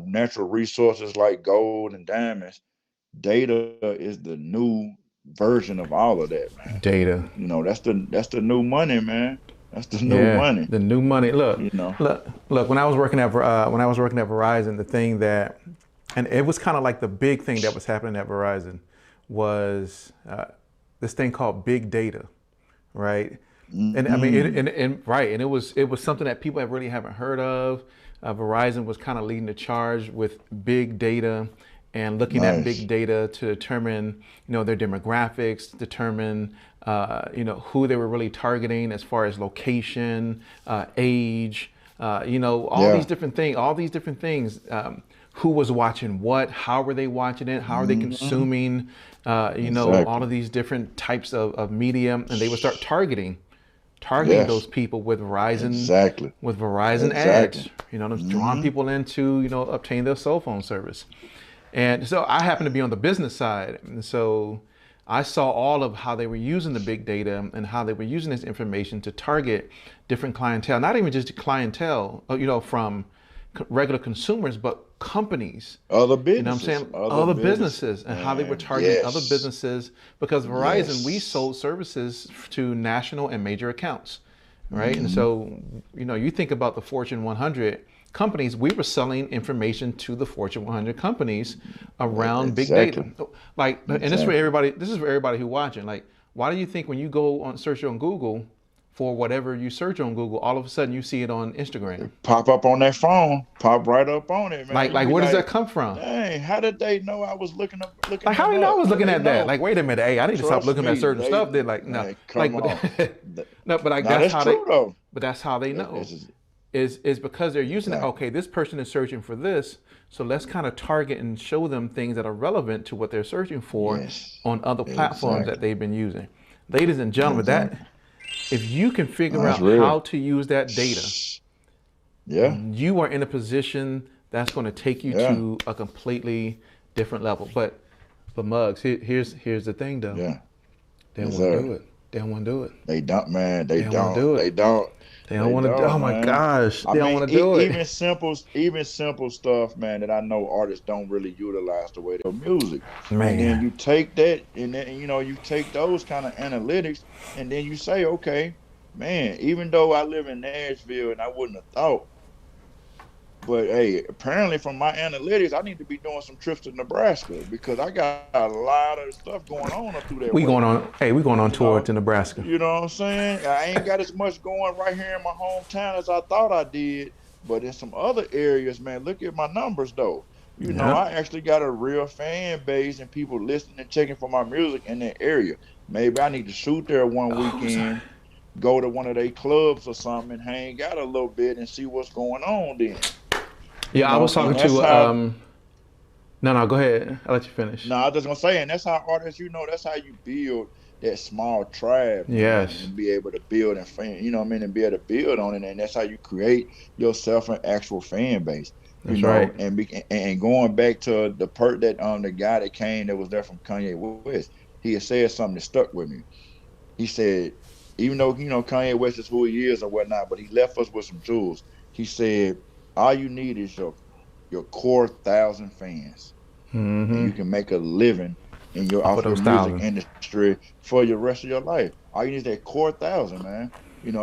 natural resources like gold and diamonds, data is the new version of all of that, man. Data. That's the new money, man. That's the new Yeah. money, The new money. Look, you know. look. When I was working at Verizon, the thing that, and it was kind of like the big thing that was happening at Verizon, was this thing called big data, right? And I mean, right, and it was something that people really haven't heard of. Verizon was kind of leading the charge with big data and looking at big Nice. data to determine, their demographics, determine, who they were really targeting as far as location, age, Yeah. all these different things. Who was watching what? How were they watching it? How are they Hmm. consuming? All Exactly. of these different types of media, and they would start targeting those Yes. people with Verizon, Exactly. ads. Exactly. Drawing Hmm. people in to obtain their cell phone service. And so I happen to be on the business side, and so I saw all of how they were using the big data and how they were using this information to target different clientele, not even just clientele, from regular consumers, but companies. Other You know what I'm businesses. saying? Other Other businesses, businesses and how they were man. targeting other Yes. businesses because Verizon, we Yes. sold services to national and major accounts, right? And Hmm. so, you think about the Fortune 100 companies, we were selling information to the Fortune 100 companies around big data. Exactly. Like, and Exactly. this is for everybody who's watching. Like, why do you think when you go on search on Google for whatever you search on Google, all of a sudden you see it on Instagram? Pop up on that phone. Pop right up on it, man. You Like be where does that like, come from? dang, how did they know I was looking Like, how them do you know I up? was How did looking they at that? know? Like, wait a minute, hey, I need to stop Trust looking at me. certain stuff. Then, like, no, Man, come like, on. no, but like Now that's that's how they, true though. but that's how they That- know, That's just, is because they're using it. exactly. Okay, this person is searching for this, so let's kind of target and show them things that are relevant to what they're searching for Yes. on other platforms that Exactly. they've been using. Ladies and gentlemen, that Exactly. if you can No, figure that's out real. how to use that data, Yeah. you are in a position that's going to take you Yeah. to a completely different level. But Muggs, here's the thing though. Yeah. They don't Yes, want to sir. do it. They don't want to do it. They don't, man. They don't want to do it. They don't They want to. Oh don't, my man. gosh, I they don't mean, want to do it. even simple stuff, man, that I know artists don't really utilize the way they do music. And then Man, you take that, and then you take those kind of analytics, and then you say, okay, man, even though I live in Nashville, and I wouldn't have thought, but hey, apparently from my analytics, I need to be doing some trips to Nebraska because I got a lot of stuff going on up through that we way. going on. Hey, we going on You tour know, to Nebraska. you know what I'm saying? I ain't got as much going right here in my hometown as I thought I did, but in some other areas, man, look at my numbers though. Yeah. I actually got a real fan base and people listening and checking for my music in that area. Maybe I need to shoot there one weekend, go to one of their clubs or something, and hang out a little bit and see what's going on then. Yeah, I was talking to. No, go ahead. I'll let you finish. No, I was just gonna say, and that's how artists, that's how you build that small tribe, man, Yes. and be able to build and fan, and be able to build on it, and that's how you create yourself an actual fan base. That's right. And going back to the guy that came that was there from Kanye West, he had said something that stuck with me. He said, even though Kanye West is who he is or whatnot, but he left us with some jewels. He said, all you need is your core 1,000 fans, and you can make a living in your music industry for the rest of your life. All you need is that core 1,000, man.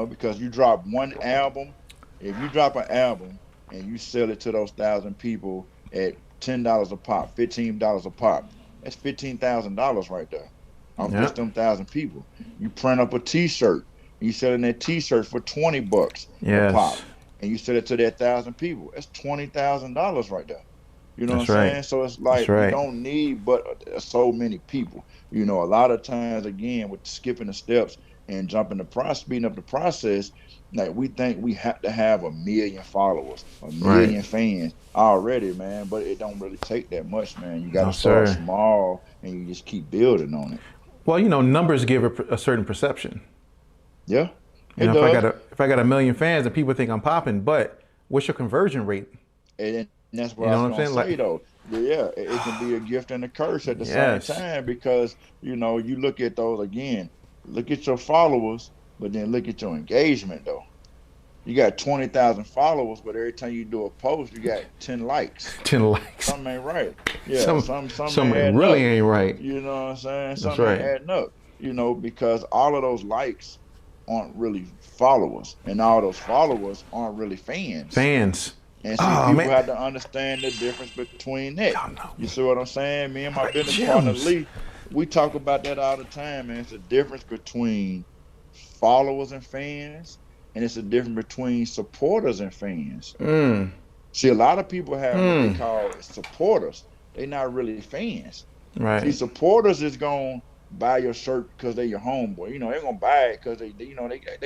Because you drop one album. If you drop an album and you sell it to those 1,000 people at $10 a pop, $15 a pop, that's $15,000 right there. Off just them 1,000 people. You print up a T-shirt. You selling that T-shirt for $20 a pop. And you sell it to that 1,000 people. That's $20,000 right there. You know what I'm saying? So it's like you don't need but so many people. A lot of times, again, with skipping the steps and speeding up the process, like we think we have to have 1 million followers, 1 million fans already, man. But it don't really take that much, man. You got to start small and you just keep building on it. Well, numbers give a certain perception. Yeah. If I got 1 million fans and people think I'm popping, but what's your conversion rate? And that's what I was going to say, though. Yeah, it can be a gift and a curse at the same time because, you look at those again. Look at your followers, but then look at your engagement, though. You got 20,000 followers, but every time you do a post, you got 10 likes. 10 likes. Something ain't right. Yeah, something really ain't right. You know what I'm saying? That's something ain't adding up. Because all of those likes aren't really followers, and all those followers aren't really fans. And people have to understand the difference between that. You see what I'm saying? Me and my business partner Lee, we talk about that all the time, man. It's a difference between followers and fans, and it's a difference between supporters and fans. See, a lot of people have what they call supporters. They're not really fans. Right. See, supporters is going to buy your shirt because they're your homeboy. They're going to buy it because they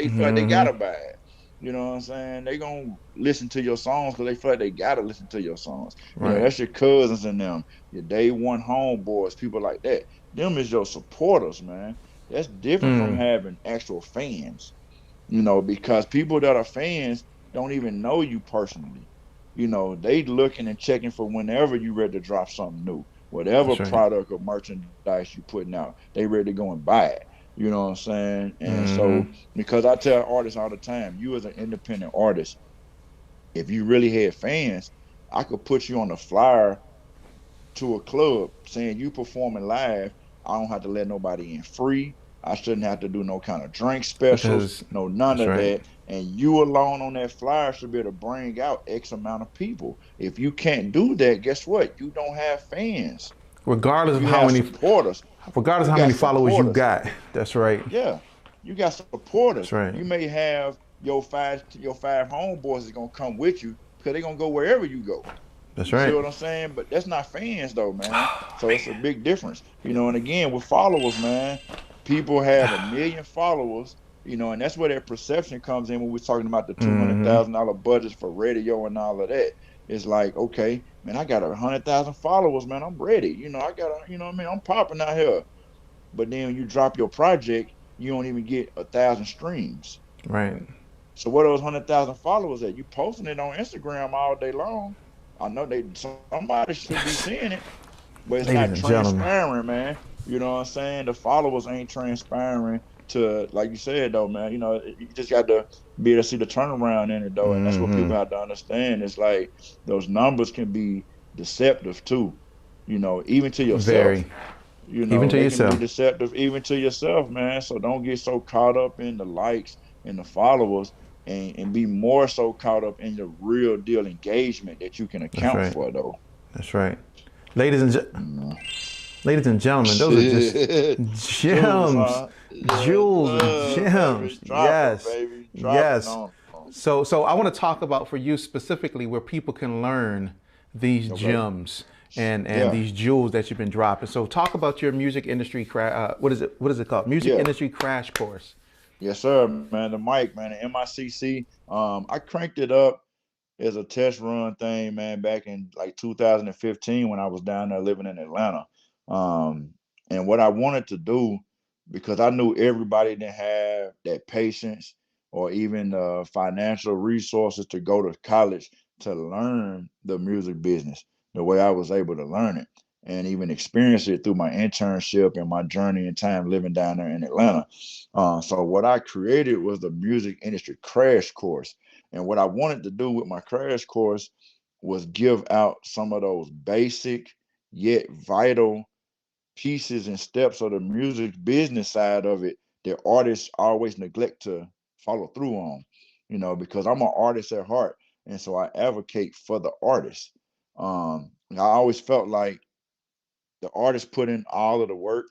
feel like they got to buy it. You know what I'm saying? They gonna listen to your songs because they feel like they gotta listen to your songs. That's your cousins and them, your day one homeboys, people like that. Them is your supporters, man. That's different from having actual fans. Because people that are fans don't even know you personally. They looking and checking for whenever you ready to drop something new. Whatever product or merchandise you putting out, they ready to go and buy it. You know what I'm saying? And so, because I tell artists all the time, you as an independent artist, if you really had fans, I could put you on the flyer to a club saying you performing live. I don't have to let nobody in free. I shouldn't have to do no kind of drink specials, none of that. And you alone on that flyer should be able to bring out X amount of people. If you can't do that, guess what? You don't have fans. Regardless of how many supporters. Regardless of how many followers you got. That's right. Yeah. You got supporters. That's right. You may have your five homeboys is gonna come with you because they're gonna go wherever you go. That's right. You see what I'm saying? But that's not fans though, man. So it's a big difference. And again with followers, man, people have 1 million followers, and that's where that perception comes in when we're talking about the $200,000 budgets for radio and all of that. It's like, okay, man, I got 100,000 followers, man. I'm ready. I got I'm popping out here. But then when you drop your project, you don't even get 1,000 streams. Right. So what are those 100,000 followers at? You posting it on Instagram all day long. I know somebody should be seeing it. but it's Ladies not and gentlemen. transparent, man. You know what I'm saying? The followers ain't transparent to, like you said, though, man. You just got to be able to see the turnaround in it, though, and that's what Mm-hmm. people have to understand. It's like those numbers can be deceptive too. Even to yourself. Very. Even to They can be yourself. deceptive even to yourself, man. So don't get so caught up in the likes and the followers, and be more so caught up in the real deal engagement that you can That's account right. for, though. That's right. Ladies and You know. ladies and gentlemen, those are just Jules, gems, huh? Yes, jewels, baby. gems. Dropping, Yes, baby. Dropping yes. on them. So I want to talk about for you specifically where people can learn these Okay. gems and Yeah. these jewels that you've been dropping. So talk about your music industry. What is it? What is it called? Music Yeah. industry crash course. Yes, sir, man. The mic, man. The MICC. I cranked it up as a test run thing, man, back in like 2015 when I was down there living in Atlanta. Um, and what I wanted to do, because I knew everybody didn't have that patience or even financial resources to go to college to learn the music business the way I was able to learn it and even experience it through my internship and my journey and time living down there in Atlanta. So what I created was the music industry crash course, and what I wanted to do with my crash course was give out some of those basic yet vital pieces and steps of the music business side of it that artists always neglect to follow through on, because I'm an artist at heart. And so I advocate for the artist. I always felt like the artist put in all of the work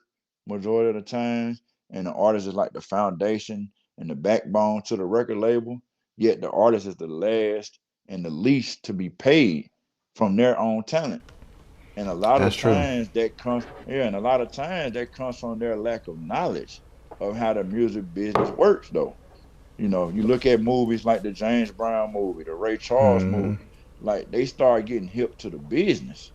majority of the time, and the artist is like the foundation and the backbone to the record label. Yet the artist is the last and the least to be paid from their own talent. And a lot That's of true. times that comes, yeah, and a lot of times that comes from their lack of knowledge of how the music business works, though. You look at movies like the James Brown movie, the Ray Charles Mm-hmm. movie, like they start getting hip to the business,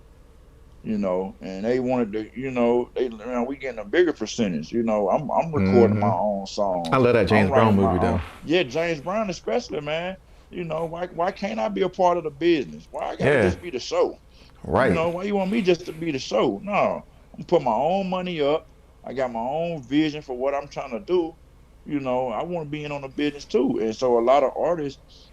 and they wanted to, we getting a bigger percentage. I'm recording my Mm-hmm. own I songs. love that I'm James Brown writing my movie though. own. Yeah, James Brown especially, man. Why can't I be a part of the business? Why I gotta Yeah. just be the show? Right. Why you want me just to be the show? No, I'm put my own money up. I got my own vision for what I'm trying to do. I want to be in on the business too. And so a lot of artists,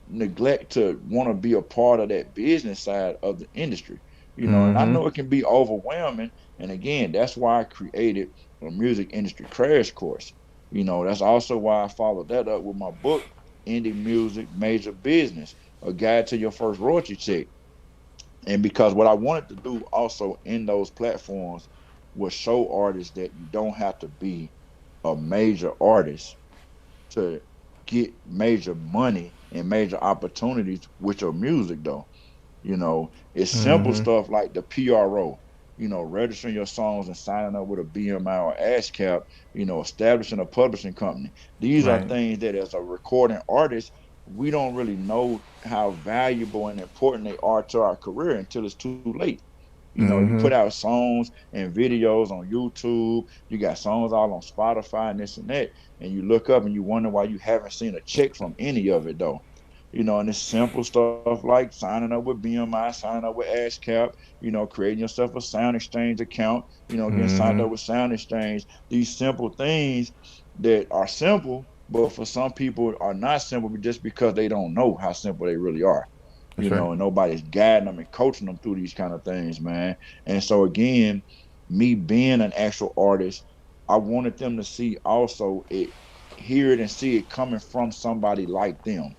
neglect to want to be a part of that business side of the industry. And I Mm-hmm. know it can be overwhelming. And again, that's why I created a music industry crash course. That's also why I followed that up with my book, Indie Music Major Business, a guide to your first royalty check. And because what I wanted to do also in those platforms was show artists that you don't have to be a major artist to get major money and major opportunities with your music, though. It's simple Mm-hmm. stuff like the PRO, registering your songs and signing up with a BMI or ASCAP, establishing a publishing company. These are Right. things that as a recording artist, we don't really know how valuable and important they are to our career until it's too late. You put Mm-hmm. out songs and videos on YouTube, you got songs all on Spotify and this and that, and you look up and you wonder why you haven't seen a check from any of it, though. And it's simple stuff like signing up with BMI, signing up with ASCAP, creating yourself a Sound Exchange account, getting signed Mm-hmm. up with Sound Exchange. These simple things that are simple, but for some people are not simple just because they don't know how simple they really are. That's right. And nobody's guiding them and coaching them through these kind of things, man. And so again, me being an actual artist, I wanted them to see also it, hear it and see it coming from somebody like them.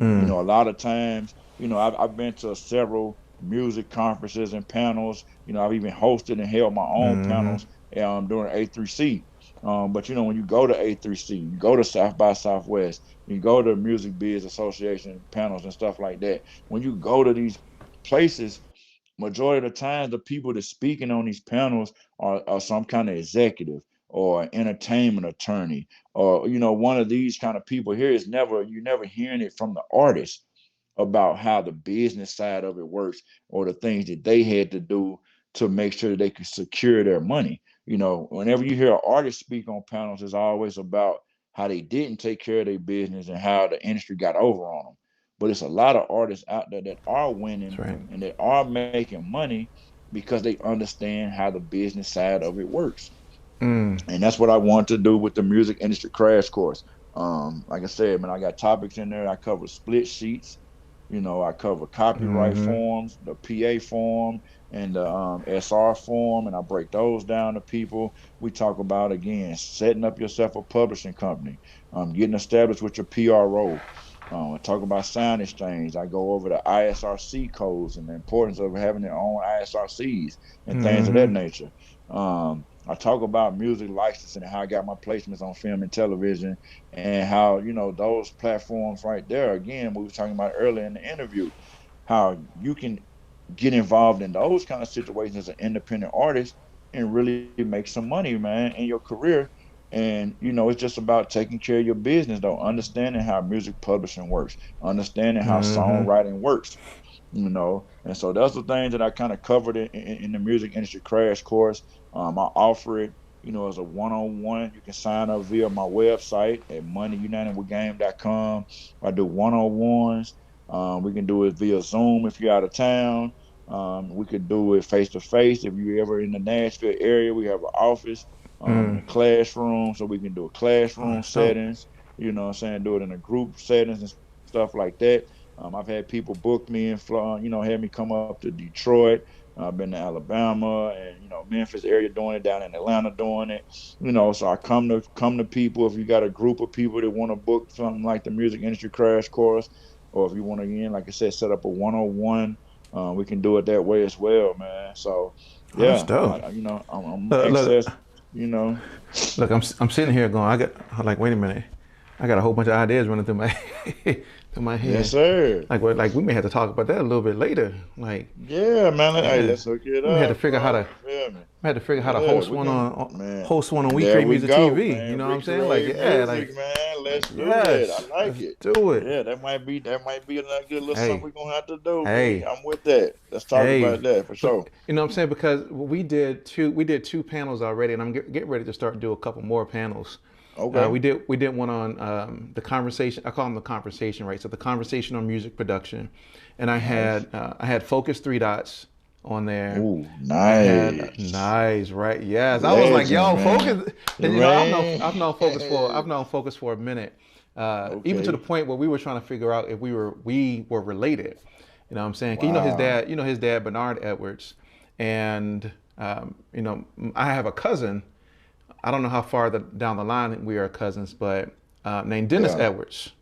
Mm. A lot of times, I've been to several music conferences and panels. I've even hosted and held my own Mm-hmm. panels during A3C. But when you go to A3C, you go to South by Southwest, you go to Music Biz Association panels and stuff like that. When you go to these places, majority of the time, the people that speaking on these panels are some kind of executive or entertainment attorney, or one of these kind of people here. Is never You're never hearing it from the artist about how the business side of it works or the things that they had to do to make sure that they could secure their money. Whenever you hear an artist speak on panels, it's always about how they didn't take care of their business and how the industry got over on them. But it's a lot of artists out there that are That's winning right. and that are making money, because they understand how the business side of it works. Mm. And that's what I want to do with the music industry crash course. Like I said, man, I got topics in there. I cover split sheets. I cover copyright Mm-hmm. forms, the PA form, and the SR form, and I break those down to people. We talk about, again, setting up yourself a publishing company, getting established with your PRO. I talk about sound exchange. I go over the ISRC codes and the importance of having their own ISRCs and things of that Mm-hmm. nature. I talk about music licensing and how I got my placements on film and television, and how, those platforms right there, again, we were talking about earlier in the interview, how you can get involved in those kind of situations as an independent artist and really make some money, man, in your career. And, it's just about taking care of your business, though, understanding how music publishing works, understanding how Mm-hmm. songwriting works. And so that's the things that I kind of covered in the music industry crash course. I offer it, as a one-on-one. You can sign up via my website at moneyunitedwithgame.com. I do one-on-ones. We can do it via Zoom if you're out of town. We could do it face-to-face if you're ever in the Nashville area. We have an office in a Mm. classroom, so we can do a Oh, classroom that's dope. settings, what I'm saying, do it in a group settings and stuff like that. I've had people book me and fly, had me come up to Detroit. I've been to Alabama and Memphis area doing it, down in Atlanta doing it. So I come to people. If you got a group of people that want to book something like the music industry crash course, or if you want to, again, like I said, set up a 101, we can do it that way as well, man. So Oh, that's yeah, dope. I'm Look, look, access, you know. look. I'm sitting here going. I'm like, wait a minute. I got a whole bunch of ideas running through my through my Yes, head. sir. Like we may have to talk about that a little bit later. Like, Yeah, man. Hey, yeah, let's hook it we had to up, figure how bro. to You feel me? we had to figure how to Yeah, host we one can, on man. host one on We There Create we Music go, TV. You man. know what I'm saying? Like, Recreate yeah, like music, man. Let's do that. yes, I like let's it. do it. Yeah, that might be another good little something Hey, we're gonna have to do, B. hey, I'm with that. Let's talk hey. about that for But sure. you know what I'm saying? Because we did two panels already, and I'm getting ready to start do a couple more panels. Okay. We did one on the conversation. I call them the conversation, right? So the conversation on music production, and Nice. I had Focus Three Dots on there. Ooh, I had nice. nice, right? Yes, I was like, Legend, yo, man. Focus, and Man. I've known Focus for a minute, even to the Okay. point where we were trying to figure out if we were related. You know what I'm saying? 'Cause Wow. you know his dad, Bernard Edwards, and I have a cousin. I don't know how far down the line we are cousins, but named Dennis Yeah. Edwards.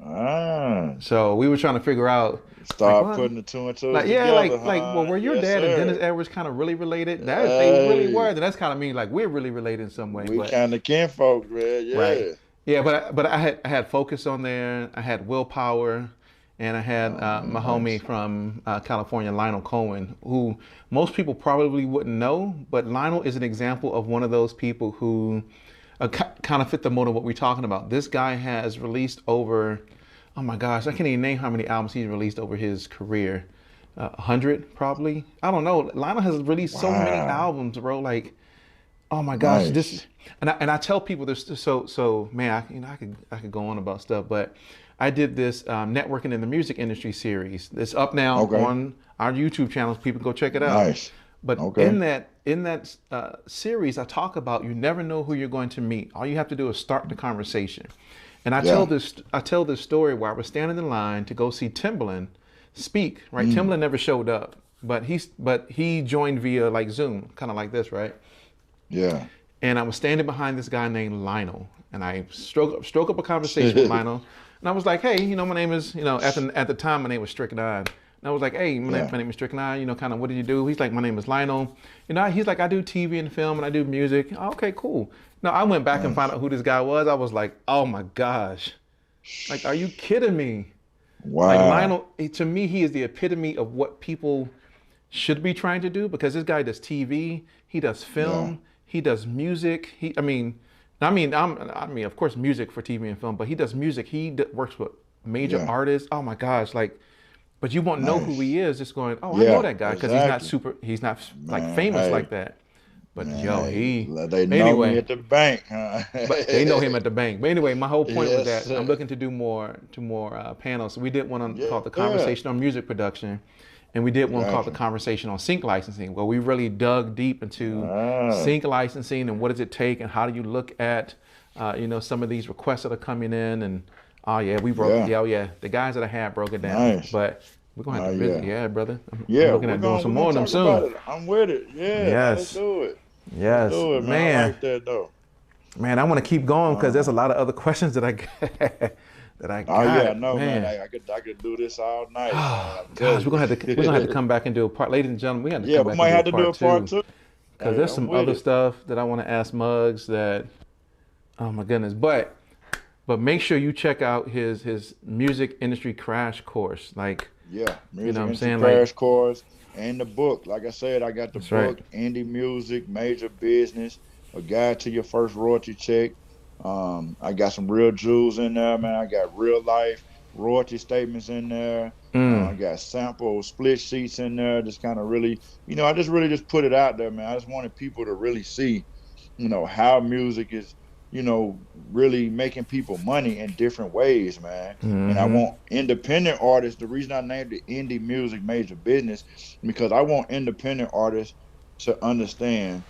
Ah. So we were trying to figure out, like, Start well, putting the two and twos like yeah, together, well, huh? were your Yes, dad and Dennis sir. Edwards kind of really related? That if they really Hey. were, then that's kind of mean like we're really related in some way. We But kind of kinfolk, man. right, Yeah. yeah, but I had Focus on there. I had Willpower, and I had Oh, my homie nice. from California, Lionel Cohen, who most people probably wouldn't know, but Lionel is an example of one of those people who kind of fit the mold of what we're talking about. This guy has released over, oh my gosh, I can't even name how many albums he's released over his career. 100 probably. I don't know. Lionel has released so many Wow. albums, bro. Like, oh my gosh, this, Nice. and I tell people this. So man, I could go on about stuff, but I did this networking in the music industry series. It's up now Okay. on our YouTube channels. People go check it out. Nice. But Okay. in that series, I talk about you never know who you're going to meet. All you have to do is start the conversation. And Yeah. I tell this story where I was standing in line to go see Timbaland speak. Right, Mm. Timbaland never showed up, but he joined via like Zoom, kind of like this, right? Yeah. And I was standing behind this guy named Lionel, and I stroke up a conversation with Lionel, and I was like, hey, my name is, at the time my name was Strychnine. And I was like, hey, Yeah. my name is Strychnine, kind of what do you do? He's like, my name is Lionel. He's like, I do TV and film and I do music. Oh, okay, cool. Now I went back and found Nice. out who this guy was. I was like, oh my gosh. Like, are you kidding me? Like Wow. Lionel, to me, he is the epitome of what people should be trying to do because this guy does TV, he does Yeah. film, he does music. Of course, music for TV and film, but he does music. Works with major Yeah. artists. Oh my gosh, like, but you won't know who Nice. he is just going, oh, I know Yeah. that guy because Exactly. he's not like Man. famous like Hey. that. But Man. yo, Hey. he, They know me anyway, at the bank, huh? but they know him at the bank. But anyway, my whole point was Yes, that I'm sir. looking to do more panels. So we did one called the Yeah. Conversation on Music Production, And we did one called Gotcha. The Conversation on Sync Licensing, where we really dug deep into Ah, sync licensing and what does it take and how do you look at, some of these requests that are coming in. And oh yeah, we broke, yeah. yeah, oh yeah, the guys that I had broke it down. Nice. But we're gonna have to visit, Yeah. yeah, brother. I'm Yeah, looking at doing some we're more gonna of them talk about soon. it. I'm with it. Yeah, man, let's Yes, do it. Let's yes, do it, man. I man. like that though. Man, I want to keep going because there's a Uh, lot of other questions that I got, that I oh yeah, I got, know, man. man. I could do this all night, man. Oh I'm gosh, telling we're gonna have to you. come back and do a part, ladies and gentlemen. We have to Yeah, come we back and might do a have to do part a part two two. because there's I'm some with other it. stuff that I want to ask Muggs that, oh my goodness. But make sure you check out his music industry crash course. Like, Yeah, you know music what I'm industry saying? Like, crash course and the book. Like I said, I got the that's right. book, Indie Music, Major Business, A Guide to Your First Royalty Check. I got some real jewels in there, man. I got real life royalty statements in there. I Mm, got sample split sheets in there. Just kind of really, I just really just put it out there, man. I just wanted people to really see, how music is, really making people money in different ways, man. And I mm-hmm. want independent artists. The reason I named it Indie Music Major Business, because I want independent artists to understand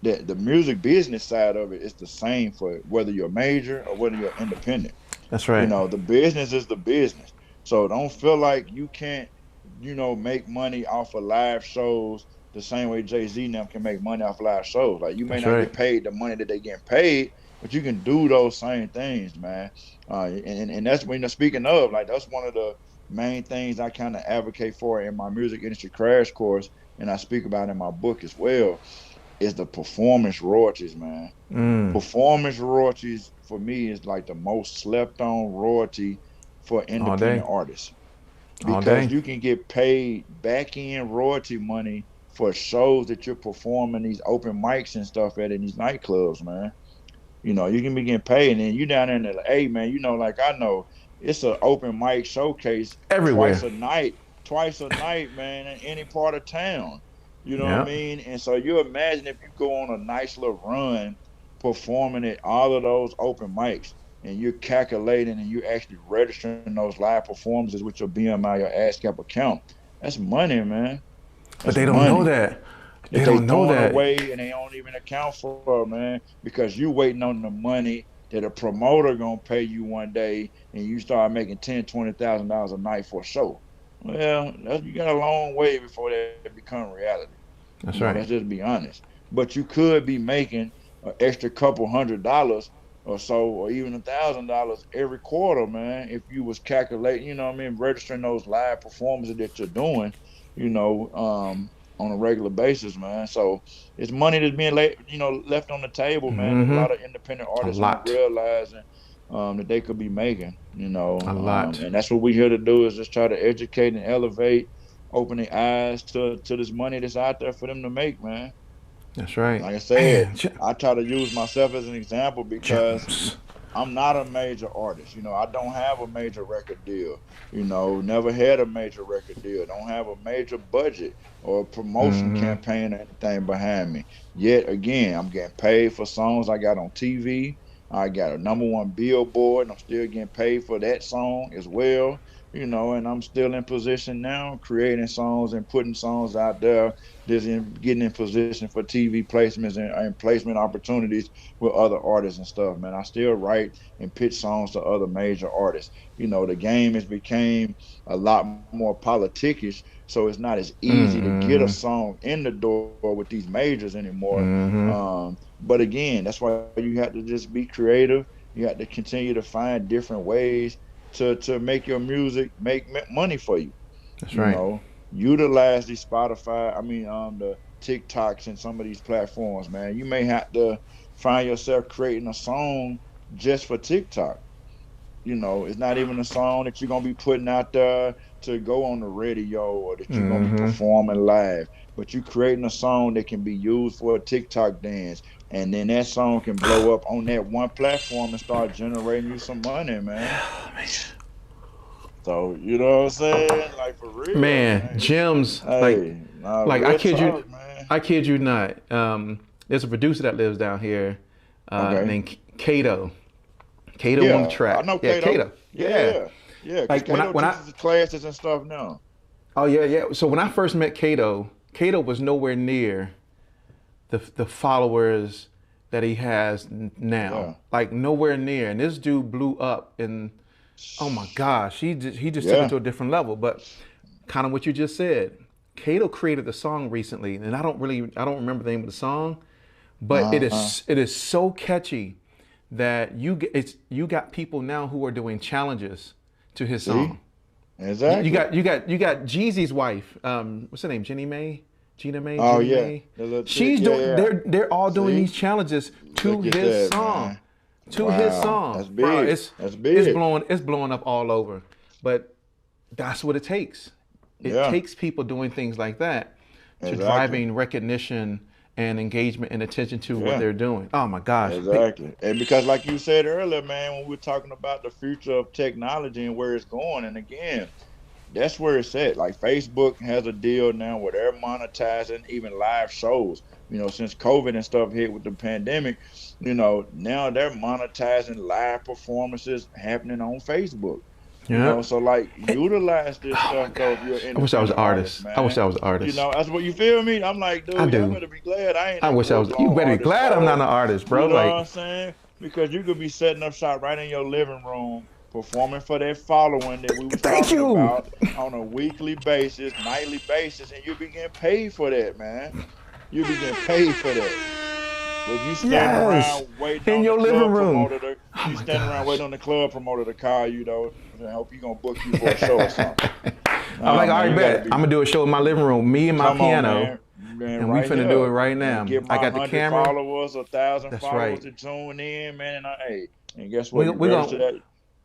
that the music business side of it is the same for whether you're major or whether you're independent. That's right. The business is the business. So don't feel like you can't, make money off of live shows the same way Jay-Z and them can make money off live shows. Like you may That's not right. get paid the money that they getting paid, but you can do those same things, man. And that's when speaking of, like that's one of the main things I kind of advocate for in my music industry crash course, and I speak about in my book as well, is the performance royalties, man. Mm, Performance royalties for me is like the most slept on royalty for all day. independent artists All because day. you can get paid back end royalty money for shows that you're performing these open mics and stuff at in these nightclubs, man. You can be getting paid, and then you down there in the hey man, like I know it's an open mic showcase Everywhere. twice a night, man, in any part of town. You know what I Yeah. mean? And so you imagine if you go on a nice little run performing at all of those open mics and you're calculating and you're actually registering those live performances with your BMI, your ASCAP account. That's money, man. But That's they don't know money that. that They they don't know throwing that. away and they don't even account for, man, because you waiting on the money that a promoter gonna pay you one day and you start making $10,000, $20,000 a night for a show. Well, you got a long way before that become reality. That's right. Let's just be honest. But you could be making an extra couple $100 or so, or even $1,000 every quarter, man, if you was calculating, registering those live performances that you're doing, on a regular basis, man. So it's money that's being left on the table, man, that a Mm-hmm. lot of independent A artists ain't lot. realizing that they could be making, A lot. and that's what we're here to do is just try to educate and elevate, open their eyes to this money that's out there for them to make, man. That's right. Like I said, Man, I try to use myself as an example because gems. I'm not a major artist. I don't have a major record deal. Never had a major record deal. Don't have a major budget or a promotion Mm-hmm. campaign or anything behind me. Yet again, I'm getting paid for songs I got on TV. I got a #1 Billboard, and I'm still getting paid for that song as well. And I'm still in position now, creating songs and putting songs out there, getting in position for TV placements and placement opportunities with other artists and stuff, man. I still write and pitch songs to other major artists. The game has became a lot more politickish, so it's not as easy to get a Mm-hmm. song in the door with these majors anymore. Mm-hmm. But again, that's why you have to just be creative. You have to continue to find different ways to make your music make money for you. That's You right. know, utilize these Spotify, the TikToks and some of these platforms, man. You may have to find yourself creating a song just for TikTok. It's not even a song that you're gonna be putting out there to go on the radio or that you're gonna be Mm-hmm. performing live. But you creating a song that can be used for a TikTok dance, and then that song can blow up on that one platform and start generating you some money, man. So you know what I'm saying? Like for real, Man, man. gems. Hey, nah, Like real talk, man. I kid you not. There's a producer that lives down here, Okay. named Kato. Kato on the Yeah, I track. know Yeah, Kato. Kato. Yeah, Yeah. yeah. Yeah, because Like when I Kato when I teaches classes and stuff now. Oh yeah, yeah. So when I first met Kato, Kato was nowhere near the followers that he has now. Yeah. Like nowhere near. And this dude blew up, and oh my gosh, he just took it Yeah. to a different level. But kind of what you just said, Kato created a song recently, and I don't remember the name of the song, but Uh-huh. it is so catchy that you got people now who are doing challenges to his See? song. Exactly. You got Jeezy's wife. What's her name? Gina May, Oh Jeannie yeah. May. The little chick. She's Yeah, doing. yeah. They're all doing See? these challenges to Look at his that, song, man. Wow. That's bro. big. That's big. It's blowing up all over. But that's what it takes. It Yeah. takes people doing things like that to Exactly. driving recognition and engagement and attention to what Yeah. they're doing. Oh my gosh. Exactly. And because like you said earlier, man, when we were talking about the future of technology and where it's going, and again, that's where it's at. Like Facebook has a deal now where they're monetizing even live shows. Since COVID and stuff hit with the pandemic, now they're monetizing live performances happening on Facebook. Yeah. So like utilize this Oh my stuff though if you're gosh. an I wish I was an independent artist, artist. I wish man. I was an artist. That's what you feel me? I'm like, I dude, y'all do. better be glad I ain't I no wish I was. You full-blown better be artist, glad I'm not an dog. artist, You bro. know what Like, I'm saying? Because you could be setting up shop right in your living room, performing for that following that we was thank talking you. about on a weekly basis, nightly basis, and you'll be getting paid for that, man. You'll be getting paid for that. But you standing Yes, around waiting in on the your living club room. promoter to Oh you my standing around gosh. waiting on the club promoter to call you though, and hope he gonna book you for a show or something. I'm Nah, like, all man, right, you gotta bet. be I'm gonna do a show in my living room, me and my come on, piano, man, and we right finna do it here. right And now. get I my got the 100 camera. followers, 1,000 That's followers right. to tune in, man. And hey, and guess what? We You we register gonna that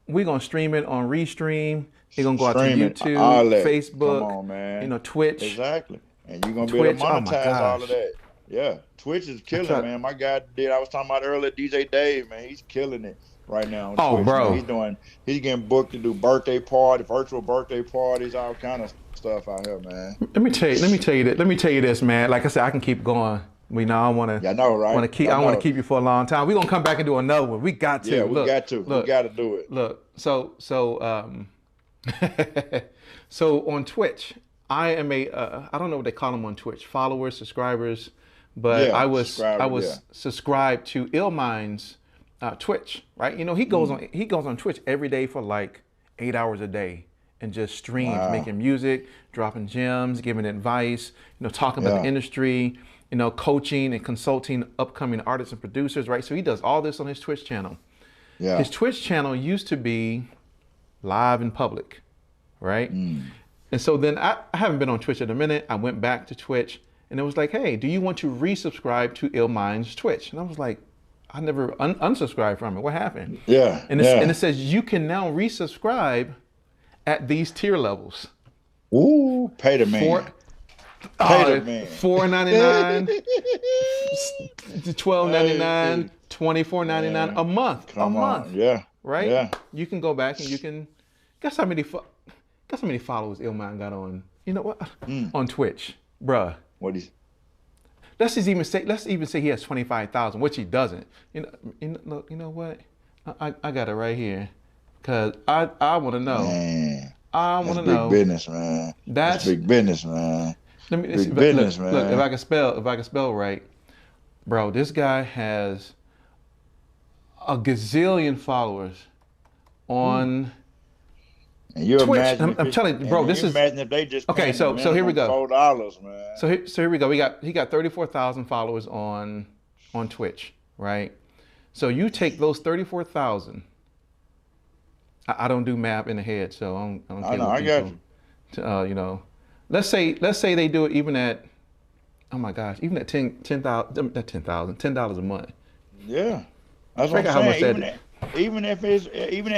we gonna stream it on Restream. It's gonna go out to streaming, YouTube, all that. Come Facebook, on, man. Twitch, Exactly. And you're gonna be able to Twitch. Oh my monetize all of gosh. that. Yeah. Twitch is I killing, try. man. My guy did I was talking about earlier, DJ Dave, man. He's killing it right now on Oh, Twitch, man. bro. He's getting booked to do birthday party, virtual birthday parties, all kind of stuff out here, man. Let me tell you this, man. Like I said, I can keep going. I Y'all know, right? Y'all I want to know. keep you for a long time. We're gonna come back and do another one. We got Yeah, to. we got to. We Look, got to do it. look. So on Twitch, I am I don't know what they call them on Twitch, followers, subscribers, but Yeah, I subscriber. Yeah. was subscribed to Illmind's Twitch, right? He goes on Twitch every day for like 8 hours a day and just streams, Wow. making music, dropping gems, giving advice, talking about the Yeah. industry, coaching and consulting upcoming artists and producers, right? So he does all this on his Twitch channel. Yeah. His Twitch channel used to be live in public, right? And so then I haven't been on Twitch in a minute. I went back to Twitch and it was like, hey, do you want to resubscribe to Illmind's Twitch? And I was like, I never unsubscribed from it. What happened? Yeah. And Yeah. it says you can now resubscribe at these tier levels. Ooh, pay the man. Pay the man. $4.99, $12.99, Hey, $24.99 man. a month. Come on. Yeah. Right? Yeah. You can go back and you can guess how many followers Illmind got on what on Twitch, bruh. What is Let's even say he has 25,000, which he doesn't. Look, you know what? I got it right here, cause I want to know. man? I want That's to big know. business, man. That's big business, man. Let me Big business, man. Look, if I can spell right, bro. This guy has a gazillion followers on And you Twitch. imagine, I'm telling you, bro. This is imagine if they just okay. paying So the here we minimum go. $4, man. So here we go. He got 34,000 followers on Twitch, right? So you take those 34,000. I don't do math in the head, so I don't I care know. what I got people. you. Let's say they do it even at, oh my gosh, even at $10 a month. Yeah, that's what Figure I'm how much saying. that Even at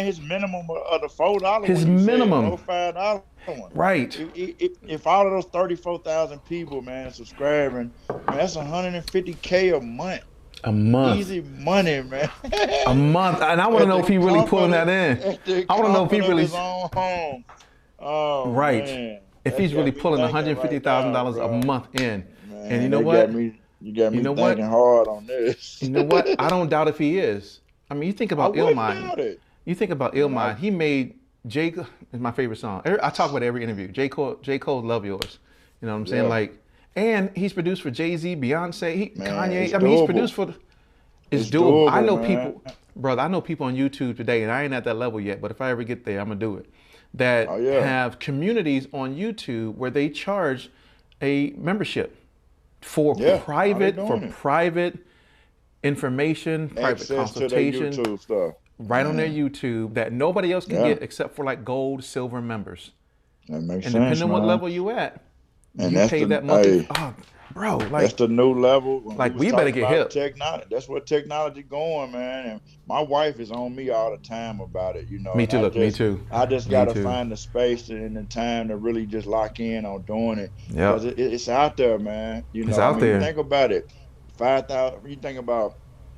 his minimum of the $4, His when you said, minimum. no $5 one. Right. If all of those 34,000 people, man, subscribing, man, that's 150K a month. A month. Easy money, man. A month. And I want to know if he really pulling that in. I want to know if he really. His own home. Oh, Right. man. If That he's got really me pulling thinking $150,000 right now, a bro. month in. Man, And you know that what? You got me You know what? thinking hard on this. You know what? I don't doubt if he is. I mean, you think I about wouldn't Illmind. doubt it. You think about You Illmind. know? He made Jake is my favorite song. I talk about it every interview. J. Cole, Love Yours. You know what I'm saying? Yeah, Like, and he's produced for Jay-Z, Beyonce, man, Kanye. it's I mean, he's doable. produced for. It's It's doable. I doable, know man. people, brother. I know people on YouTube today, and I ain't at that level yet. But if I ever get there, I'm gonna do it. Oh That yeah, have communities on YouTube where they charge a membership for yeah. Now they private doing it. information, private Access to their consultation, YouTube stuff. right on their Man, YouTube that nobody else can yeah, get except for like gold, silver members. that makes And sense, depending on what man. level you at, And you that's pay the that monthly. hey, Oh, bro, that's the new level. When we was we better talking get about hip. technology, that's what technology going, man. And my wife is on me all the time about it, Me and too. Look, me too. I just Me gotta too. find the space and the time to really just lock in on doing it because Yep. it's out there, man. It's I out mean, you there. think about it, 5,000. You think about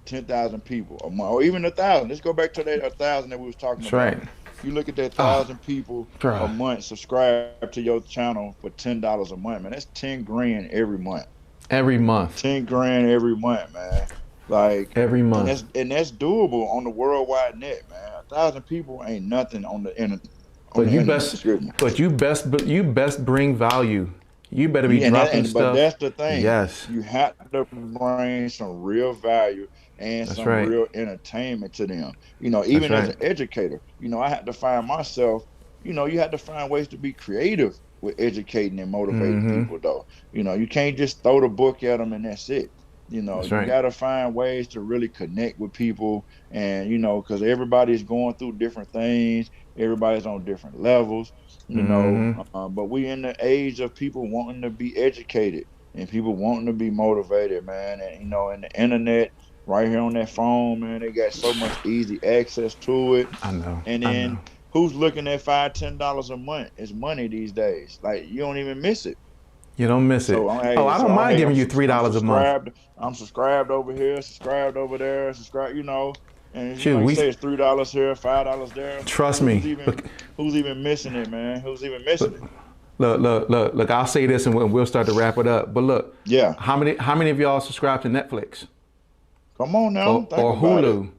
10,000 people a month, or even 1,000. Let's go back to that 1,000 that we was talking That's right. about. You look at that Oh, 1,000 people a bro. month subscribe to your channel for $10 a month, man. That's 10 grand every month. Every month. 10 grand every month, man. Like, Every and month. that's doable on the worldwide net, man. 1,000 people ain't nothing on the internet. On But the you internet, best, excuse me. you best bring value. You better be Yeah, dropping but stuff. that's the thing. Yes, You have to bring some real value and that's some right. real entertainment to them. That's Even as right. an educator, I had to find myself. You had to find ways to be creative with educating and motivating Mm-hmm. people, though. You can't just throw the book at them and that's it. That's You right. got to find ways to really connect with people, and because everybody's going through different things. Everybody's on different levels. Mm-hmm. But we in the age of people wanting to be educated and people wanting to be motivated, man. And and the internet right here on that phone, man, they got so much easy access to it. I know. And I then know. who's looking at $5, $10 a month? It's money these days. Like you don't even miss it. You don't miss it. So I'm Oh, hey, I don't so mind hey, giving you three I'm dollars a month. subscribed. I'm subscribed over here, subscribed over there, subscribe. And Shoot, you we say it's $3 here, $5 there. trust Who's me. even who's even missing it, man? Who's even missing Look, it? look. I'll say this, and we'll start to wrap it up. But look, Yeah. how many of y'all subscribe to Netflix Come on now, think or about it. Hulu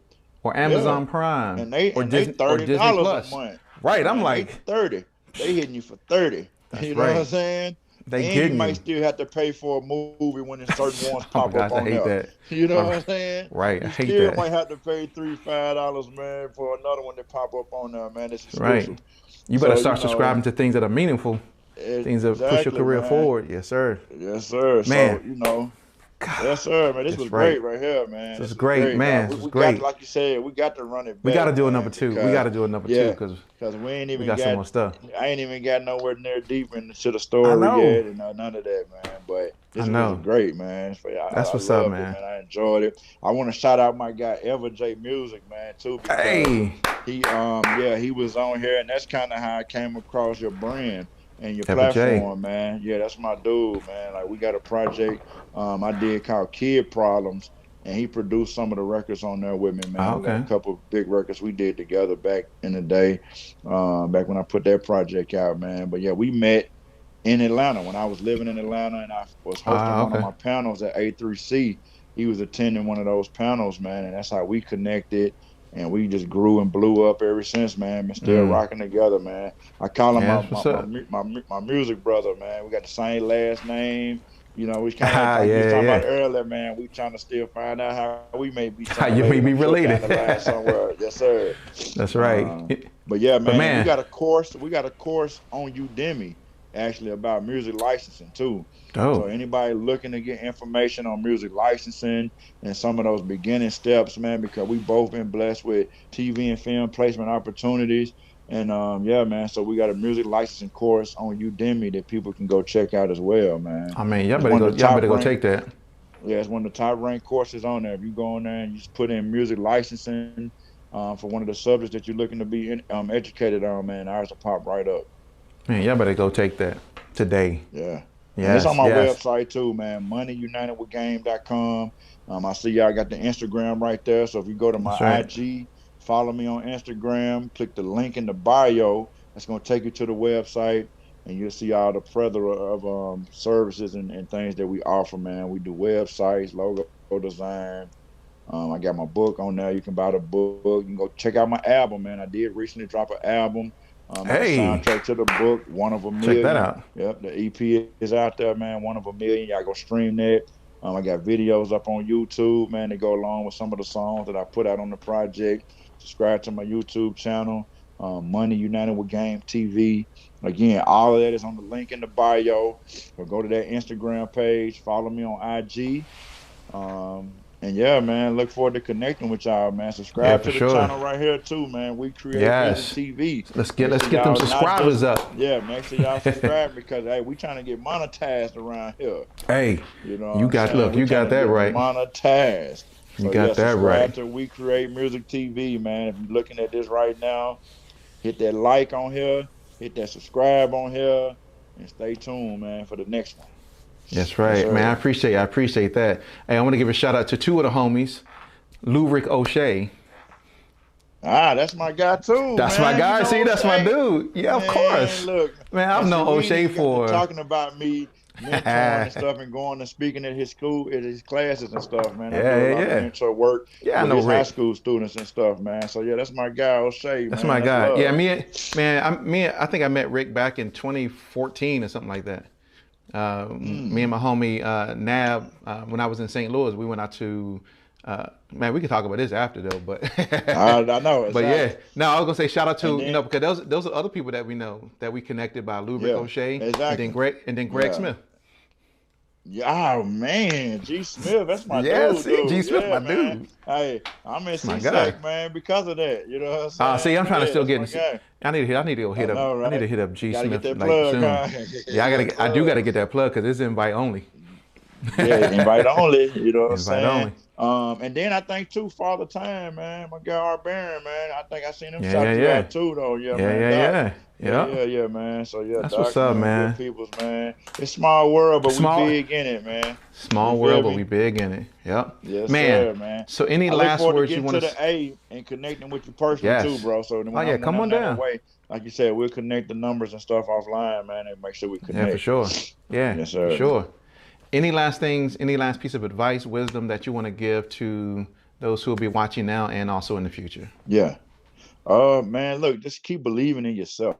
or Yeah. Amazon Prime And they or and they Disney $30 a Plus? month. Right. I'm And they like, 30. They hitting you for 30. that's You know what I'm right. saying? They And you getting might you. still have to pay for a movie when certain ones Oh my pop up gosh, I on hate there. that. You know My, what I'm saying? right. I You hate still that. might have to pay $3, $5, man, for another one that pop up on there, man. It's Right. exclusive. You better So, start subscribing to things that are meaningful, things that push your exactly, career man. forward. Yes, sir. Yes, sir. Man, So, yes, sir, man. This was that's right. great right here, man. This is This is great, great, dog. man. We, This is we got, great. like you said, we got to run it We got to back, do a number man, two. We got because to do a number two yeah, because because we ain't we even got some got, more stuff. I ain't even got nowhere near deep into the I story know. yet, and none of that, man. But I this was know. great, man. So, yeah, That's I what's up, loved it, man. man. I enjoyed it. I want to shout out my guy Ever J Music, man, too, because Hey, he was on here, and that's kind of how I came across your brand and your Pepper J. platform, man. Yeah, that's my dude, man. Like we got a project I did called Kid Problems, and he produced some of the records on there with me, Oh, man. We got a okay. couple big records we did together back in the day, back when I put that project out, man. But yeah, we met in Atlanta when I was living in Atlanta, and I was hosting Ah, one of okay. my panels at A3C. He was attending one of those panels, man, and that's how we connected. And we just grew and blew up ever since, man. Been still Mm. rocking together, man. I call him Yeah, my that's my, what's my up. my music brother, man. We got the same last name. We kind of Ah, like you was yeah, talking about yeah. earlier, man. We trying to still find out how we may be How something you may later. be I'm sure related. down the line somewhere. Yes, sir. That's right. Um, but yeah, But man, we man, got a course. We got a course on Udemy actually about music licensing too. So dope. anybody looking to get information on music licensing and some of those beginning steps, man, because we both been blessed with TV and film placement opportunities. And yeah, man. So we got a music licensing course on Udemy that people can go check out as well, man. I mean, y'all It's better one go. of the Y'all top better go ranked take that. yeah, it's one of the top ranked courses on there. If you go on there and you just put in music licensing for one of the subjects that you're looking to be educated on, man, ours will pop right up. Man, y'all better go take that today. Yeah. And it's on Yes, my yes. website too, man. MoneyUnitedWithGame.com. I see y'all got the Instagram right there. So if you go to my That's right. IG, follow me on Instagram, click the link in the bio. That's gonna take you to the website, and you'll see all the plethora of services and things that we offer, man. We do websites, logo design. I got my book on there. You can buy the book. You can go check out my album, man. I did recently drop an album And the Hey, soundtrack to the book, One of a check Million. that out. Yep, the EP is out there, man. One of a Million. Y'all go stream that. I got videos up on YouTube, man. They go along with some of the songs that I put out on the project. Subscribe to my YouTube channel, Money United with Game TV. Again, all of that is on the link in the bio. Or go to that Instagram page. Follow me on IG. And yeah, man, look forward to connecting with y'all, man. Yeah, Subscribe for to the sure. channel right here too, man. We create music Yes. TV. Let's Make get sure them y'all not subscribers just, up. yeah, make sure y'all subscribe because hey, we trying to get monetized around here. Hey, You know what you I'm got saying? look, We you got trying to that get right. monetized. You So got yeah, that subscribe right. to We Create Music TV, man. If you're looking at this right now, hit that like on here, hit that subscribe on here, and stay tuned, man, for the next one. That's Yes, right, man. sir. I appreciate that. Hey, I want to give a shout out to two of the homies, Lubric O'Shea. That's my guy too, That's my man. You guy. know See, that's my O'Shea? dude. Yeah, of Man, course. look. Man, Now I've see, known we ain't O'Shea even got to for. talking about me mentoring and stuff and going and speaking at his school, at his classes and stuff, man. I do a lot of Yeah. mentor work Yeah, I with know his high Rick. school students and stuff, man. So yeah, that's my guy O'Shea, That's man. my That's guy. Yeah, love. I think I met Rick back in 2014 or something like that. Me and my homie Nab, when I was in St. Louis, we went out to. Man, we can talk about this after though, but I know but yeah. exactly. No, I was gonna say shout out And to then because those are other people that we know that we connected by Lubric yeah, O'Shea exactly. and then Greg Yeah. Smith. Yeah, oh man, G Smith, that's my Yeah, dude, see, G dude. Smith, my Yeah, man. dude. Hey, I'm in That's my guy. CSAC, man, because of that. You know what I'm saying? See, I'm trying to Yeah, still that's get. my guy. I need to go I hit up. know, I need to right? hit up G Gotta get Smith that like plug, soon. huh? Yeah, That I do plug. gotta get that plug because it's invite only. Yeah, invite only. You know what I'm Invite saying? only. And then I think too, Father Time, man, my guy Art Barron, man. I think I seen him Yeah, yeah, shout you yeah. out too, though. Yeah, Yeah, man, yeah, Doc. yeah. Yep. Yeah, man. So yeah, That's what's Doc, up, man, good man. peoples, man. It's small world, but we Small big in it, man. You small feel world, but we me? big in it. Yep. Yes, Man. sir, man. So any I look last forward to words you getting want to to? the A and connecting with you personally too, Yes. bro. So Oh when yeah, when come I'm on down that down. way, like you said, we'll connect the numbers and stuff offline, man, and make sure we Yeah, for connect. sure. Yeah, Yes, for sir. sure. Any last things, any last piece of advice, wisdom that you want to give to those who will be watching now and also in the future? Yeah. Man, look, just keep believing in yourself.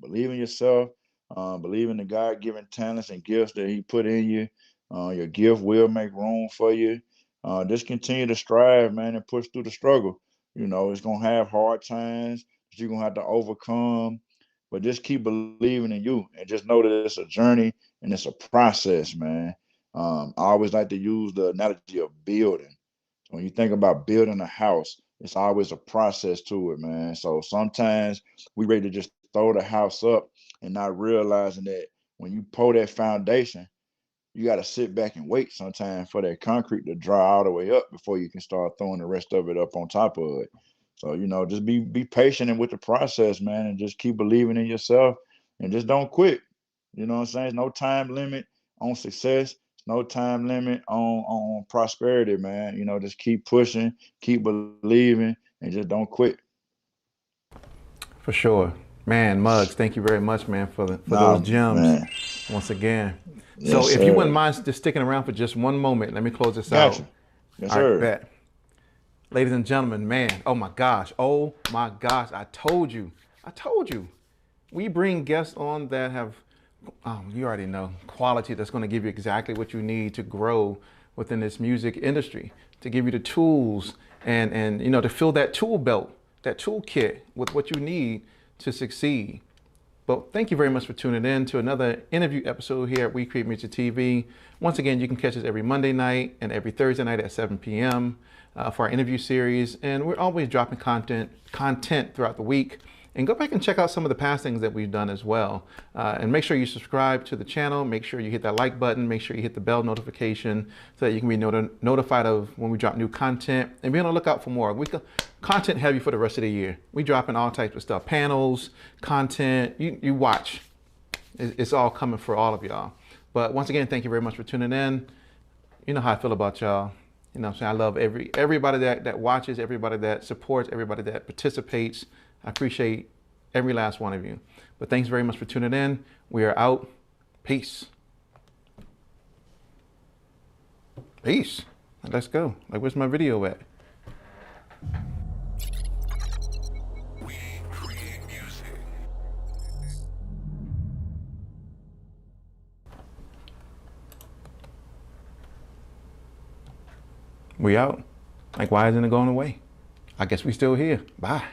Believe in yourself. Believe in the God-given talents and gifts that He put in you. Your gift will make room for you. Just continue to strive, man, and push through the struggle. You know, it's gonna have hard times that you're gonna have to overcome, but just keep believing in you and just know that it's a journey and it's a process, man. I always like to use the analogy of building. When you think about building a house, it's always a process to it, man. So sometimes we ready to just throw the house up and not realizing that when you pour that foundation, you got to sit back and wait sometimes for that concrete to dry all the way up before you can start throwing the rest of it up on top of it. So, you know, just be patient and with the process, man, and just keep believing in yourself and just don't quit. You know what I'm saying? There's no time limit on success. No time limit on prosperity, man. You know, just keep pushing, keep believing, and just don't quit. For sure. Man, Muggs, thank you very much, man, for those Nah, gems man. once again. So Yes, if you wouldn't sir. mind just sticking around for just one moment, let me close this out. Gotcha. Yes, All right, sir. bet. Ladies and gentlemen, man, oh my gosh, I told you. We bring guests on that have, you already know, quality that's going to give you exactly what you need to grow within this music industry, to give you the tools and you know, to fill that tool belt, that toolkit with what you need to succeed. But thank you very much for tuning in to another interview episode here at We Create Music TV. Once again, you can catch us every Monday night and every Thursday night at 7 p.m. For our interview series. And we're always dropping content throughout the week. And go back and check out some of the past things that we've done as well. And make sure you subscribe to the channel. Make sure you hit that like button. Make sure you hit the bell notification so that you can be notified of when we drop new content. And be on the lookout for more. We content heavy for the rest of the year. We dropping all types of stuff. Panels, content. You watch. It's all coming for all of y'all. But once again, thank you very much for tuning in. You know how I feel about y'all. You know what I'm saying? I love everybody that watches, everybody that supports, everybody that participates. I appreciate every last one of you. But thanks very much for tuning in. We are out. Peace. Peace. Let's go. Like, where's my video at? We create music. We out. Like, why isn't it going away? I guess we still here. Bye.